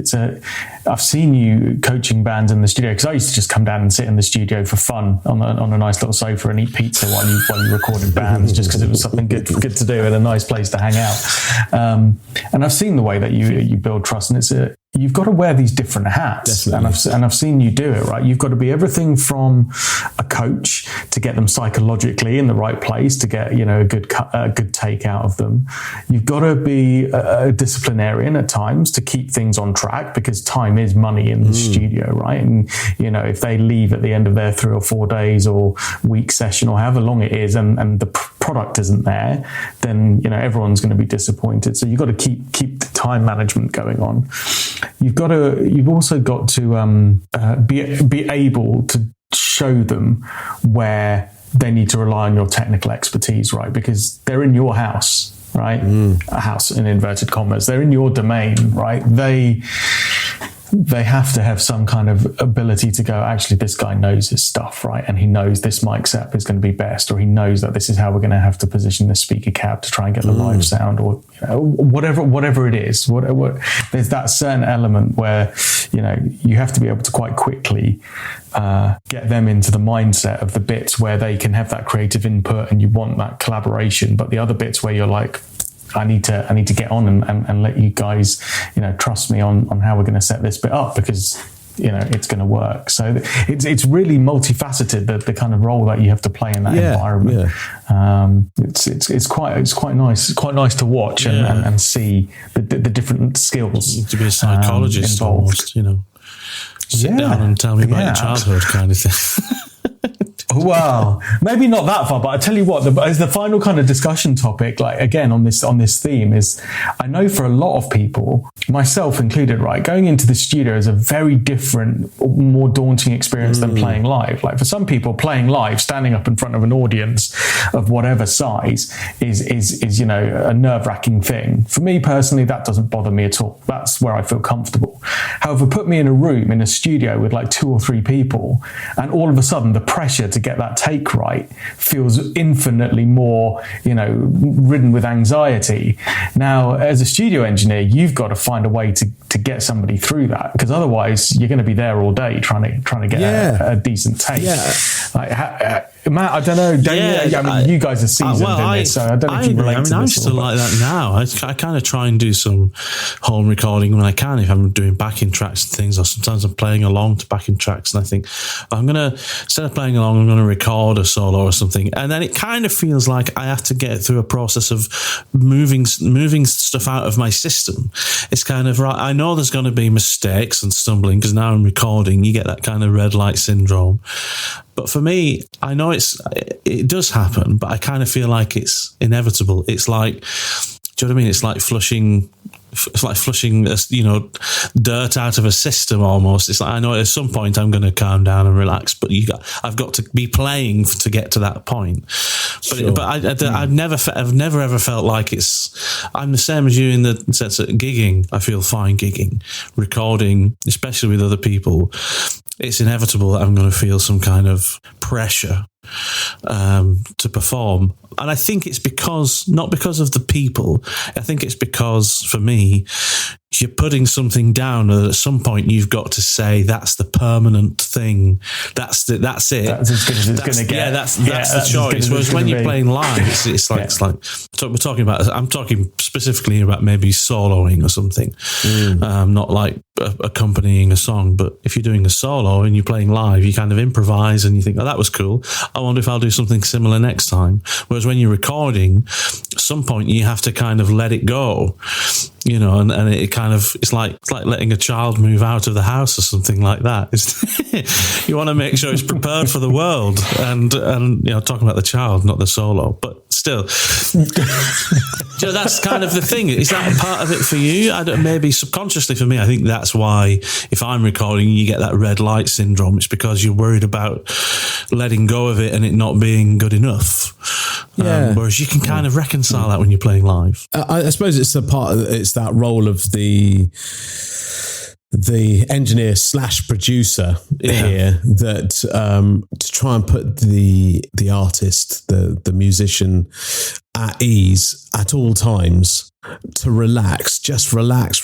I've seen you coaching bands in the studio, because I used to just come down and sit in the studio for fun on a nice little sofa and eat pizza while you recorded bands, just because it was something good to do and a nice place to hang out. And I've seen the way that you build trust, and you've got to wear these different hats. Definitely. And I've seen you do it, right? You've got to be everything from a coach to get them psychologically in the right place, to get, a good take out of them. You've got to be a disciplinarian at times to keep things on track, because time is money in the studio, right? And, if they leave at the end of their 3 or 4 days or week session or however long it is, and the product isn't there, then, everyone's going to be disappointed. So you've got to keep the time management going on. You've also got to be able to show them where they need to rely on your technical expertise, right? Because they're in your house, right? A house in inverted commas. They're in your domain, right? They have to have some kind of ability to go, actually, this guy knows his stuff, right? And he knows this mic setup is going to be best, or he knows that this is how we're going to have to position the speaker cab to try and get the live sound, or whatever it is. There's that certain element where you have to be able to quite quickly get them into the mindset of the bits where they can have that creative input and you want that collaboration, but the other bits where you're like, I need to get on and let you guys, trust me on how we're going to set this bit up, because, it's going to work. So it's really multifaceted, the kind of role that you have to play in that environment. Yeah. It's quite nice. It's quite nice to watch and see the different skills. To be a psychologist almost, sit down and tell me about your childhood kind of thing. Well, maybe not that far, but I tell you what, as the final kind of discussion topic, like again on this theme, is I know for a lot of people, myself included, right, going into the studio is a very different, more daunting experience than playing live. Like for some people, playing live, standing up in front of an audience of whatever size is a nerve-wracking thing. For me personally, that doesn't bother me at all. That's where I feel comfortable. However, put me in a room, in a studio with like 2 or 3 people, and all of a sudden the pressure to get that take right feels infinitely more, ridden with anxiety. Now, as a studio engineer, you've got to find a way to get somebody through that, because otherwise you're going to be there all day trying to get a decent take. Yeah. Matt, I don't know. You guys are seasoned in this, so I don't know if you relate to this. I'm still like that now. I kind of try and do some home recording when I can, if I'm doing backing tracks and things, or sometimes I'm playing along to backing tracks, and I think instead of playing along, I'm going to record a solo or something. And then it kind of feels like I have to get through a process of moving stuff out of my system. It's kind of, right, I know there's going to be mistakes and stumbling, because now I'm recording, you get that kind of red light syndrome. But for me, I know it does happen, but I kind of feel like it's inevitable. It's like, do you know what I mean? It's like flushing dirt out of a system almost. It's like, I know at some point I'm going to calm down and relax, but I've got to be playing to get to that point. But I've never ever felt like I'm the same as you in the sense that gigging, I feel fine gigging. Recording, especially with other people, it's inevitable that I'm going to feel some kind of pressure to perform. And I think it's not because of the people. I think it's because, for me, you're putting something down, and at some point you've got to say that's the permanent thing. That's it. That's as good as it's going to get. Yeah, that's the choice. Whereas when you're playing live, it's like we're talking about. I'm talking specifically about maybe soloing or something, not like accompanying a song. But if you're doing a solo and you're playing live, you kind of improvise and you think, oh, that was cool. I wonder if I'll do something similar next time. Whereas when you're recording, at some point you have to kind of let it go, and it kind of, it's like letting a child move out of the house or something like that. You want to make sure it's prepared for the world, and talking about the child, not the solo, but still, that's kind of the thing. Is that a part of it for you? Maybe subconsciously for me, I think that's why if I'm recording, you get that red light syndrome. It's because you're worried about letting go of it and it not being good enough. Whereas you can kind of reconcile that when you're playing live. I suppose it's it's that role of the engineer / producer here that to try and put the artist, the musician at ease at all times, to relax, just relax,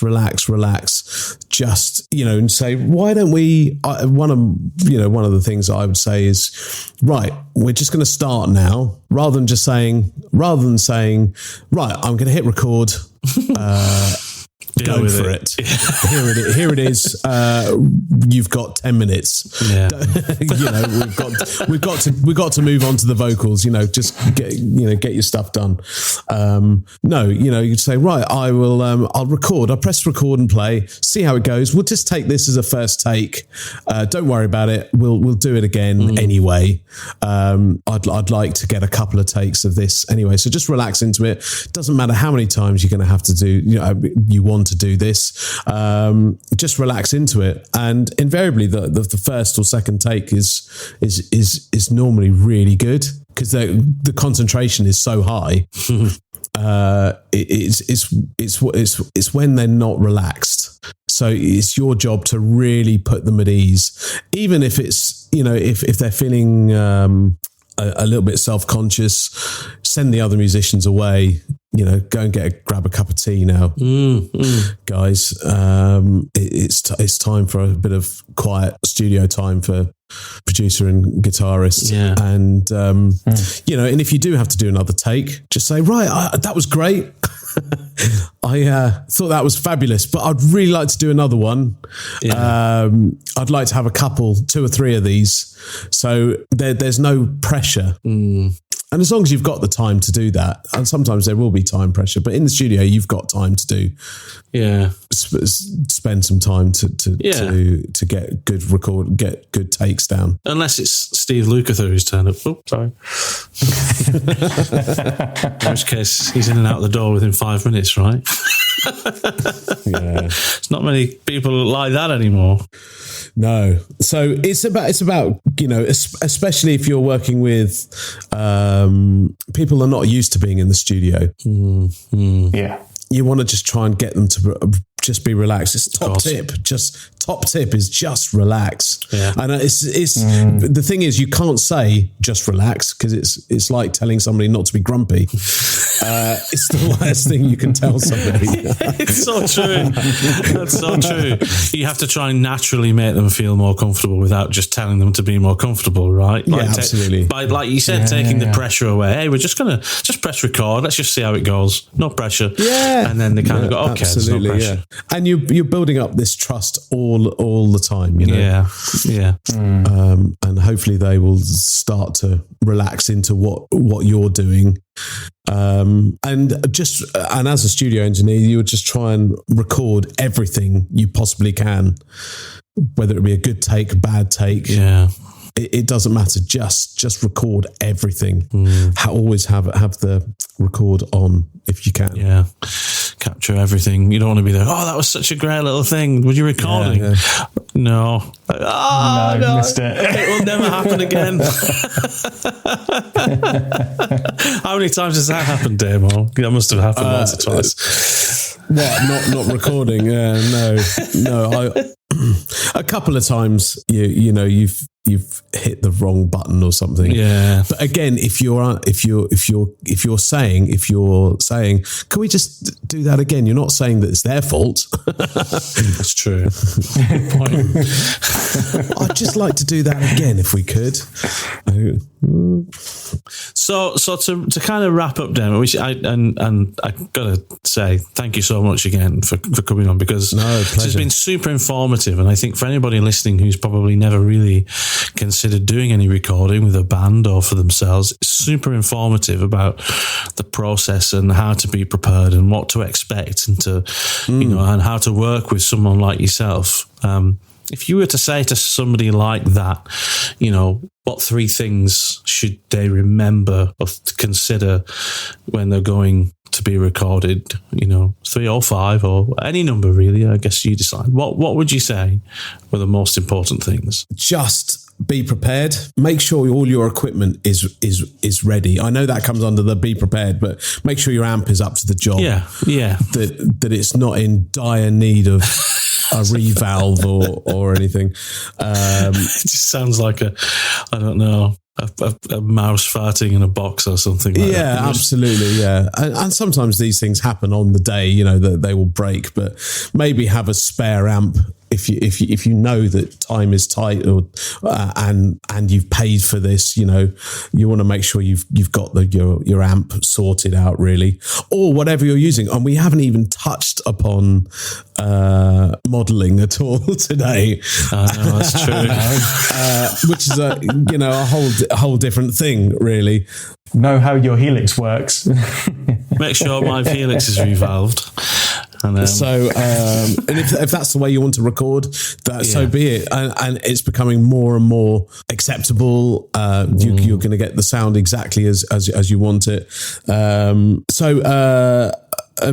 just, and say, why don't we, one of the things I would say is, right, we're just going to start now, rather than saying, right, I'm going to hit record, go for it. Here it is. You've got 10 minutes. Yeah. We've got to move on to the vocals. Just get your stuff done. You'd say, right, I'll record. I'll press record and play. See how it goes. We'll just take this as a first take. Don't worry about it. We'll do it again anyway. I'd like to get a couple of takes of this anyway. So just relax into it. Doesn't matter how many times you're going to have to do. You want to do this, just relax into it, and invariably the first or second take is normally really good, because the concentration is so high. It's when they're not relaxed, so it's your job to really put them at ease, even if it's if they're feeling a little bit self-conscious. Send the other musicians away. Go and grab a cup of tea now, guys. It's time for a bit of quiet studio time for producer and guitarist. Yeah. And and if you do have to do another take, just say, right, that was great. I thought that was fabulous, but I'd really like to do another one. Yeah. I'd like to have 2 or 3 of these. So there's no pressure. And as long as you've got the time to do that, and sometimes there will be time pressure, but in the studio, you've got time to do. Yeah. Spend some time to get good takes down. Unless it's Steve Lukather who's turned up. Oh, sorry. In which case, he's in and out the door within 5 minutes, right? Yeah. It's not many people like that anymore. No. So it's about especially if you're working with people who are not used to being in the studio. Yeah. You want to just try and get them to just be relaxed. It's top tip is just relax. Yeah. And the thing is, you can't say just relax, because it's like telling somebody not to be grumpy. It's the worst thing you can tell somebody. It's so true. That's so true. You have to try and naturally make them feel more comfortable without just telling them to be more comfortable, right? Like absolutely. Like you said, taking the pressure away. Hey, we're just going to press record. Let's just see how it goes. No pressure. Yeah. And then they kind of go, okay, absolutely, there's no pressure. Yeah. And you're building up this trust all the time, Yeah. And hopefully they will start to relax into what you're doing. And as a studio engineer, you would just try and record everything you possibly can, whether it be a good take, a bad take. Yeah. It doesn't matter. Just record everything. Always have the record on if you can. Yeah, capture everything. You don't want to be there. Oh, that was such a great little thing. Were you recording? Yeah. No. No, missed it. It will never happen again. How many times has that happened, Damo? That must have happened once or twice. What? Not recording? Yeah, no. a couple of times, you've hit the wrong button or something. Yeah. But again, if you're saying, can we just do that again? You're not saying that it's their fault. That's true. I'd just like to do that again if we could. So to kind of wrap up, Dan, which I gotta say thank you so much again for coming on, because this has been super informative, and I think for anybody listening who's probably never really considered doing any recording with a band or for themselves, it's super informative about the process and how to be prepared and what to expect, and to and how to work with someone like yourself. If you were to say to somebody like that, what 3 things should they remember or consider when they're going to be recorded? 3 or 5 or any number, really. I guess you decide. What would you say were the most important things? Just be prepared. Make sure all your equipment is ready. I know that comes under the be prepared, but make sure your amp is up to the job. Yeah. That it's not in dire need of a revalve or anything. It just sounds like a mouse farting in a box or something like that. Yeah, absolutely, yeah. And sometimes these things happen on the day, that they will break, but maybe have a spare amp if you know that time is tight, or and you've paid for this, you want to make sure you've got your amp sorted out, really, or whatever you're using. And we haven't even touched upon modeling at all today. That's true. Which is a whole different thing, really. Know how your Helix works. Make sure my Helix is revalved. And if that's the way you want to record, so be it. And it's becoming more and more acceptable. You're going to get the sound exactly as you want it.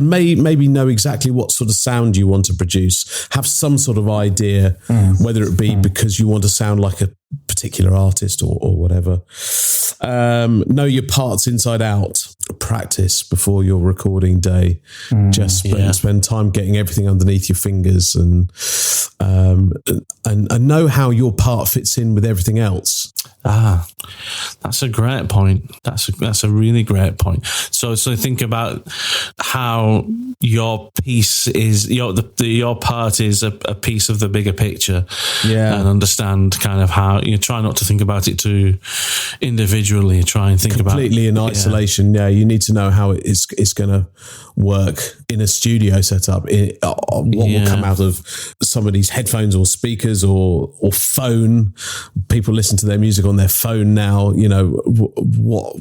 Maybe know exactly what sort of sound you want to produce. Have some sort of idea, whether it be because you want to sound like a particular artist or whatever. Know your parts inside out. Practice before your recording day. Just spend time getting everything underneath your fingers, and know how your part fits in with everything else. That's a great point. That's a really great point. So think about how your piece is your part is a piece of the bigger picture. Yeah, and understand kind of how you try not to think about it too individually. Try and think completely in isolation. Yeah, you need to know how it's going to work in a studio setup. What will come out of somebody's headphones or speakers or phone. People listen to their music on their phone now. What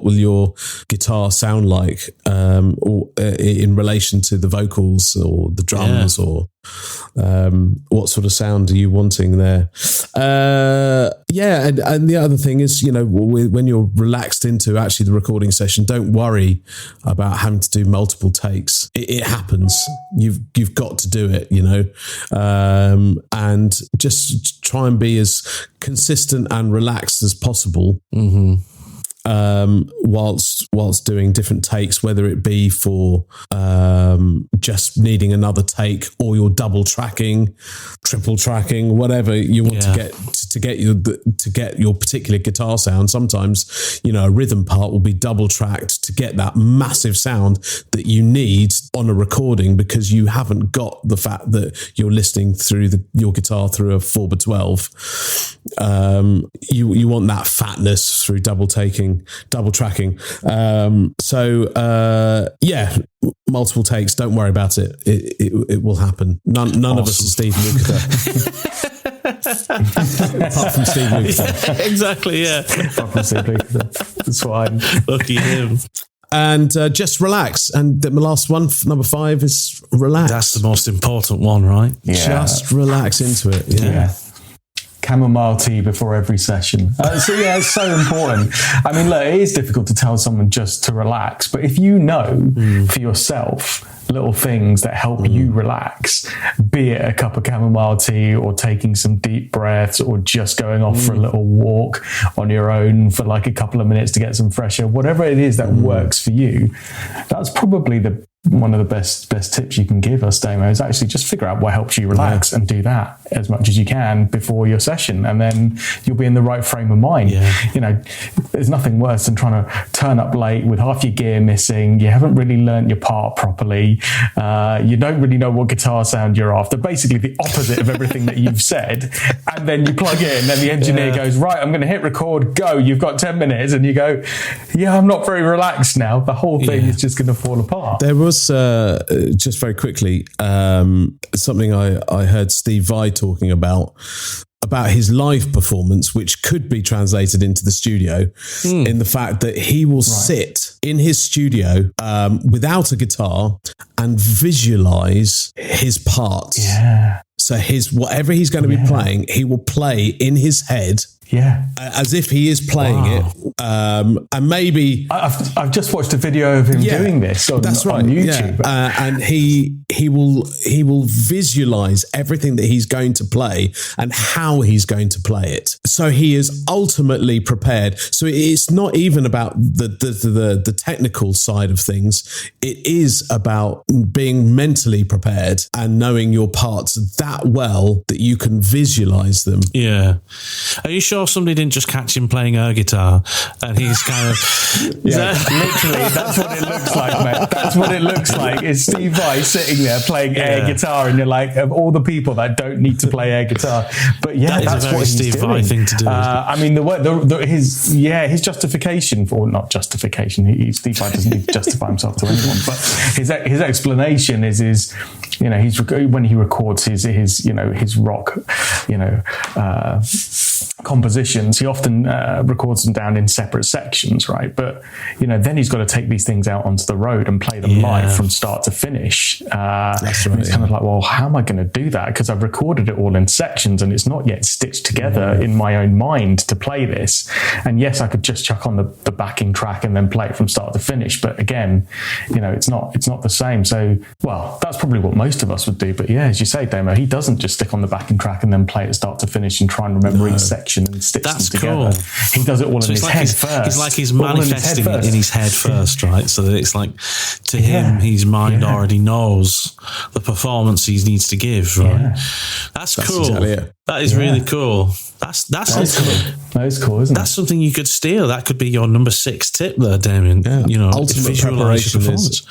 will your guitar sound like in relation to the vocals or the drums, or what sort of sound are you wanting there? And the other thing is, when you're relaxed into actually the recording session, don't worry about having to do multiple takes. It happens. You've got to do it, and just try and be as consistent and relaxed as possible. Whilst doing different takes, whether it be for just needing another take, or you're double tracking, triple tracking, whatever you want to get your particular guitar sound. Sometimes a rhythm part will be double tracked to get that massive sound that you need on a recording, because you haven't got the fact that you're listening through your guitar through a 4x12. You want that fatness through double tracking. Multiple takes. Don't worry about it. It will happen. None of us are Steve Lukather. Apart from Steve Lukather. Exactly, yeah. Apart from Steve Lukather. That's fine. Lucky him. And just relax. And the last one, number 5, is relax. That's the most important one, right? Yeah. Just relax into it. Yeah. Chamomile tea before every session. It's so important. I mean, look, it is difficult to tell someone just to relax, but if you know for yourself little things that help you relax, be it a cup of chamomile tea, or taking some deep breaths, or just going off for a little walk on your own for like a couple of minutes to get some fresh air, whatever it is that works for you, that's probably the one of the best tips you can give us, Damo, is actually just figure out what helps you relax and do that as much as you can before your session, and then you'll be in the right frame of mind. You know, there's nothing worse than trying to turn up late with half your gear missing. You haven't really learnt your part properly. You don't really know what guitar sound you're after. Basically the opposite of everything that you've said. And then you plug in and the engineer goes, right, I'm going to hit record, go. You've got 10 minutes. And you go, yeah, I'm not very relaxed now. The whole thing is just going to fall apart. There was, just very quickly, something I heard Steve Vai talking about his live performance, which could be translated into the studio, in the fact that he will sit in his studio without a guitar and visualize his parts. So whatever he's going to be playing, he will play in his head. As if he is playing it. And maybe I've just watched a video of him doing this on YouTube. And he will visualize everything that he's going to play and how he's going to play it. So he is ultimately prepared. So it's not even about the technical side of things. It is about being mentally prepared and knowing your parts that well that you can visualize them. Yeah. Are you sure somebody didn't just catch him playing air guitar and he's kind of literally that's what it looks like, mate. That's what it looks like. Is Steve Vai sitting there playing air guitar, and you're like, of all the people that don't need to play air guitar, but that's a very what Steve Vai thing to do. I mean, his justification for not justification. Steve Vai doesn't need to justify himself to anyone, but his explanation is when he records his rock compositions, he often records them down in separate sections, right? But then he's got to take these things out onto the road and play them live from start to finish. That's right. It's kind of like, well, how am I going to do that? Because I've recorded it all in sections and it's not yet stitched together in my own mind to play this. And yes, I could just chuck on the backing track and then play it from start to finish. But again, it's not the same. So, well, that's probably what most of us would do. But yeah, as you say, Damo, he doesn't just stick on the backing track and then play it start to finish and try and remember each section and stitch them together. Cool. He does it all in his head first. It's like he's manifesting it in his head first, right? So that it's like, to him, his mind already knows the performance he needs to give, right? That's cool. Exactly it. That is really cool. That's cool. That is cool, isn't it? That's something you could steal. That could be your number 6 tip there, Damien. Yeah. Ultimate preparation is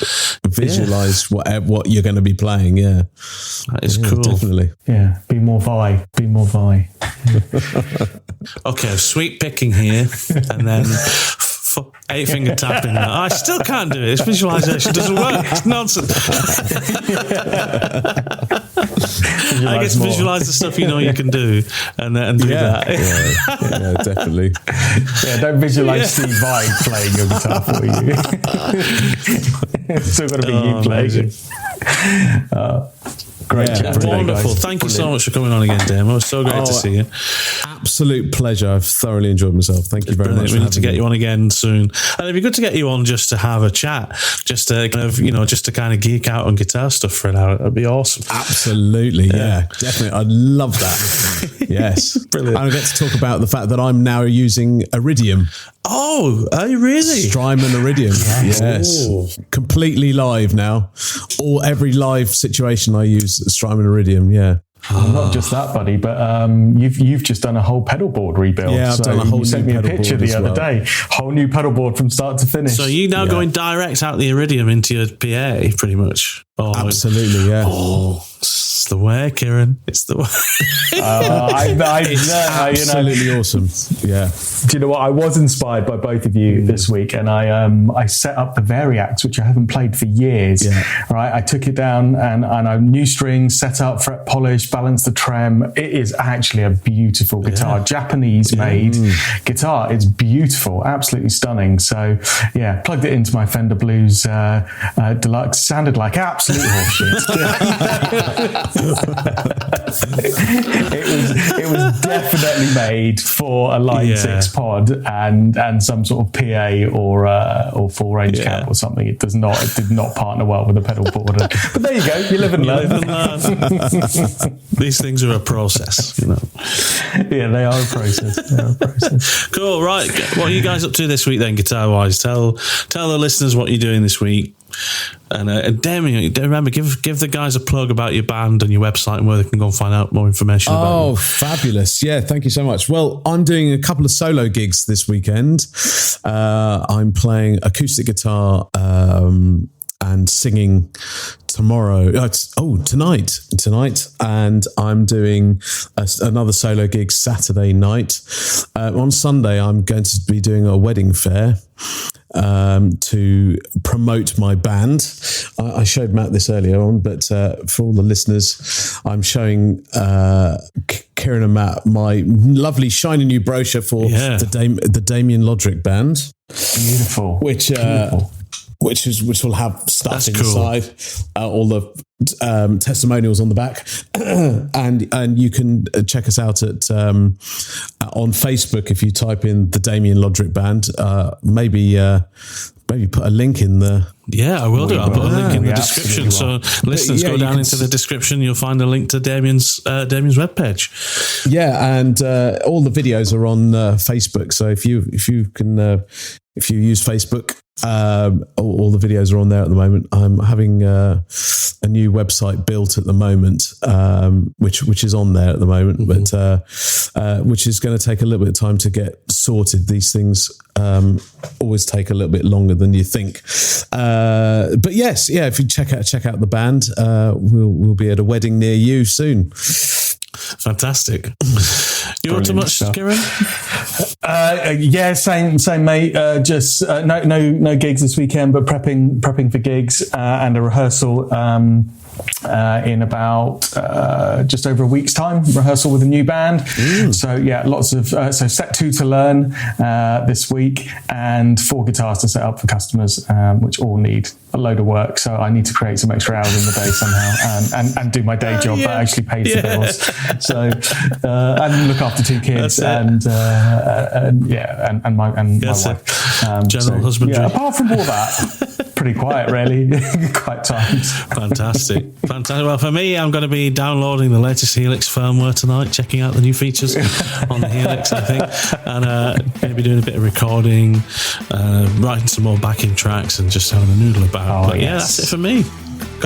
visualize what you're going to be playing. Yeah, that is cool. Definitely. Yeah, be more Vi. Okay, sweet picking here, and then 8-finger tapping. I still can't do it. This visualization doesn't work. It's nonsense. I guess visualize the stuff you know you can do, and do that. Yeah, definitely. Yeah, don't visualize Steve Vai playing your guitar for you. It's still got to be you playing. Great job. Wonderful. Guys. Thank you so much for coming on again, Damo. It's so great to see you. Absolute pleasure. I've thoroughly enjoyed myself. Thank you very much. We need to get you on again soon. And it'd be good to get you on just to have a chat, just to kind of geek out on guitar stuff for an hour. That'd be awesome. Absolutely. Yeah, definitely. I'd love that. Yes. Brilliant. And I get to talk about the fact that I'm now using Iridium. Oh, are you really? Strymon Iridium. Yes. Ooh. Completely live now. Every live situation I use Strymon Iridium. Yeah. Not just that, buddy, but you've just done a whole pedal board rebuild. Yeah, I've done a whole new pedal board. You sent me a picture the other day. Whole new pedal board from start to finish. So you now going direct out the Iridium into your PA, pretty much. Absolutely, yeah. It's the way, Kieran. It's the way. It's absolutely awesome. Yeah. Do you know what? I was inspired by both of you this week, and I set up the Variax, which I haven't played for years. Yeah. Right, I took it down and I new strings, set up, fret polish, balanced the trem. It is actually a beautiful guitar, Japanese made guitar. It's beautiful, absolutely stunning. So yeah, plugged it into my Fender Blues Deluxe. Sounded like absolute horseshit. It was definitely made for a Line 6 pod and some sort of PA or full range cab or something. It did not partner well with the pedal board. But there you go. You live and learn. These things are a process, Yeah, they are a process. Cool. Right. What are you guys up to this week then, guitar wise? Tell the listeners what you're doing this week. And Damien, remember, give the guys a plug about your band and your website and where they can go and find out more information about you. Oh, fabulous. Yeah, thank you so much. Well, I'm doing a couple of solo gigs this weekend. I'm playing acoustic guitar and singing tonight, and I'm doing another solo gig Saturday night. On Sunday, I'm going to be doing a wedding fair to promote my band. I showed Matt this earlier on, but for all the listeners, I'm showing Kieran and Matt my lovely shiny new brochure for the Damo Lodrick band. Beautiful. Which will have stuff That's inside, all the testimonials on the back, and you can check us out at on Facebook if you type in the Damo Lodrick band. Maybe put a link in the. Yeah, I will do. I'll put a link in the description. So listeners, go down into the description. You'll find a link to Damien's webpage. Yeah, and all the videos are on Facebook. So if you use Facebook, all the videos are on there at the moment. I'm having a new website built at the moment, which is on there at the moment, but which is going to take a little bit of time to get sorted. These things always take a little bit longer than you think. But yes, if you check out the band, we'll be at a wedding near you soon. Fantastic. You up to much, Kieran? Same, mate. Just no gigs this weekend, but prepping for gigs and a rehearsal in about just over a week's time. Rehearsal with a new band. So lots of so set 2 to learn this week, and 4 guitars to set up for customers, which all need a load of work. So I need to create some extra hours in the day somehow, and do my day job that actually pays the bills. So and look after 2 kids and my wife. General husbandry. Yeah, apart from all that, pretty quiet, really. Quiet times. Fantastic. Well, for me, I'm going to be downloading the latest Helix firmware tonight, checking out the new features on the Helix, I think, and maybe doing a bit of recording, writing some more backing tracks, and just having a noodle about. But that's it for me.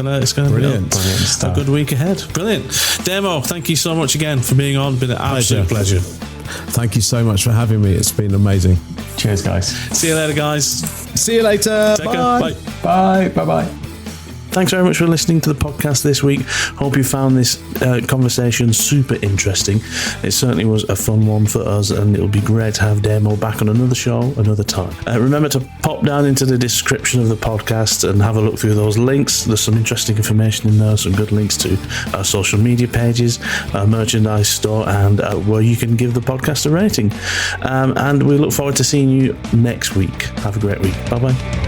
It's going to be a good week ahead. Brilliant. Damo, thank you so much again for being on. It's been an absolute pleasure. Thank you so much for having me. It's been amazing. Cheers, guys. See you later, guys. See you later. Take care. Bye. Bye. Bye-bye. Thanks very much for listening to the podcast this week. Hope you found this conversation super interesting. It certainly was a fun one for us, and it'll be great to have Damo back on another show another time. Remember to pop down into the description of the podcast and have a look through those links. There's some interesting information in there, some good links to our social media pages, our merchandise store, and where you can give the podcast a rating. And we look forward to seeing you next week. Have a great week. Bye-bye.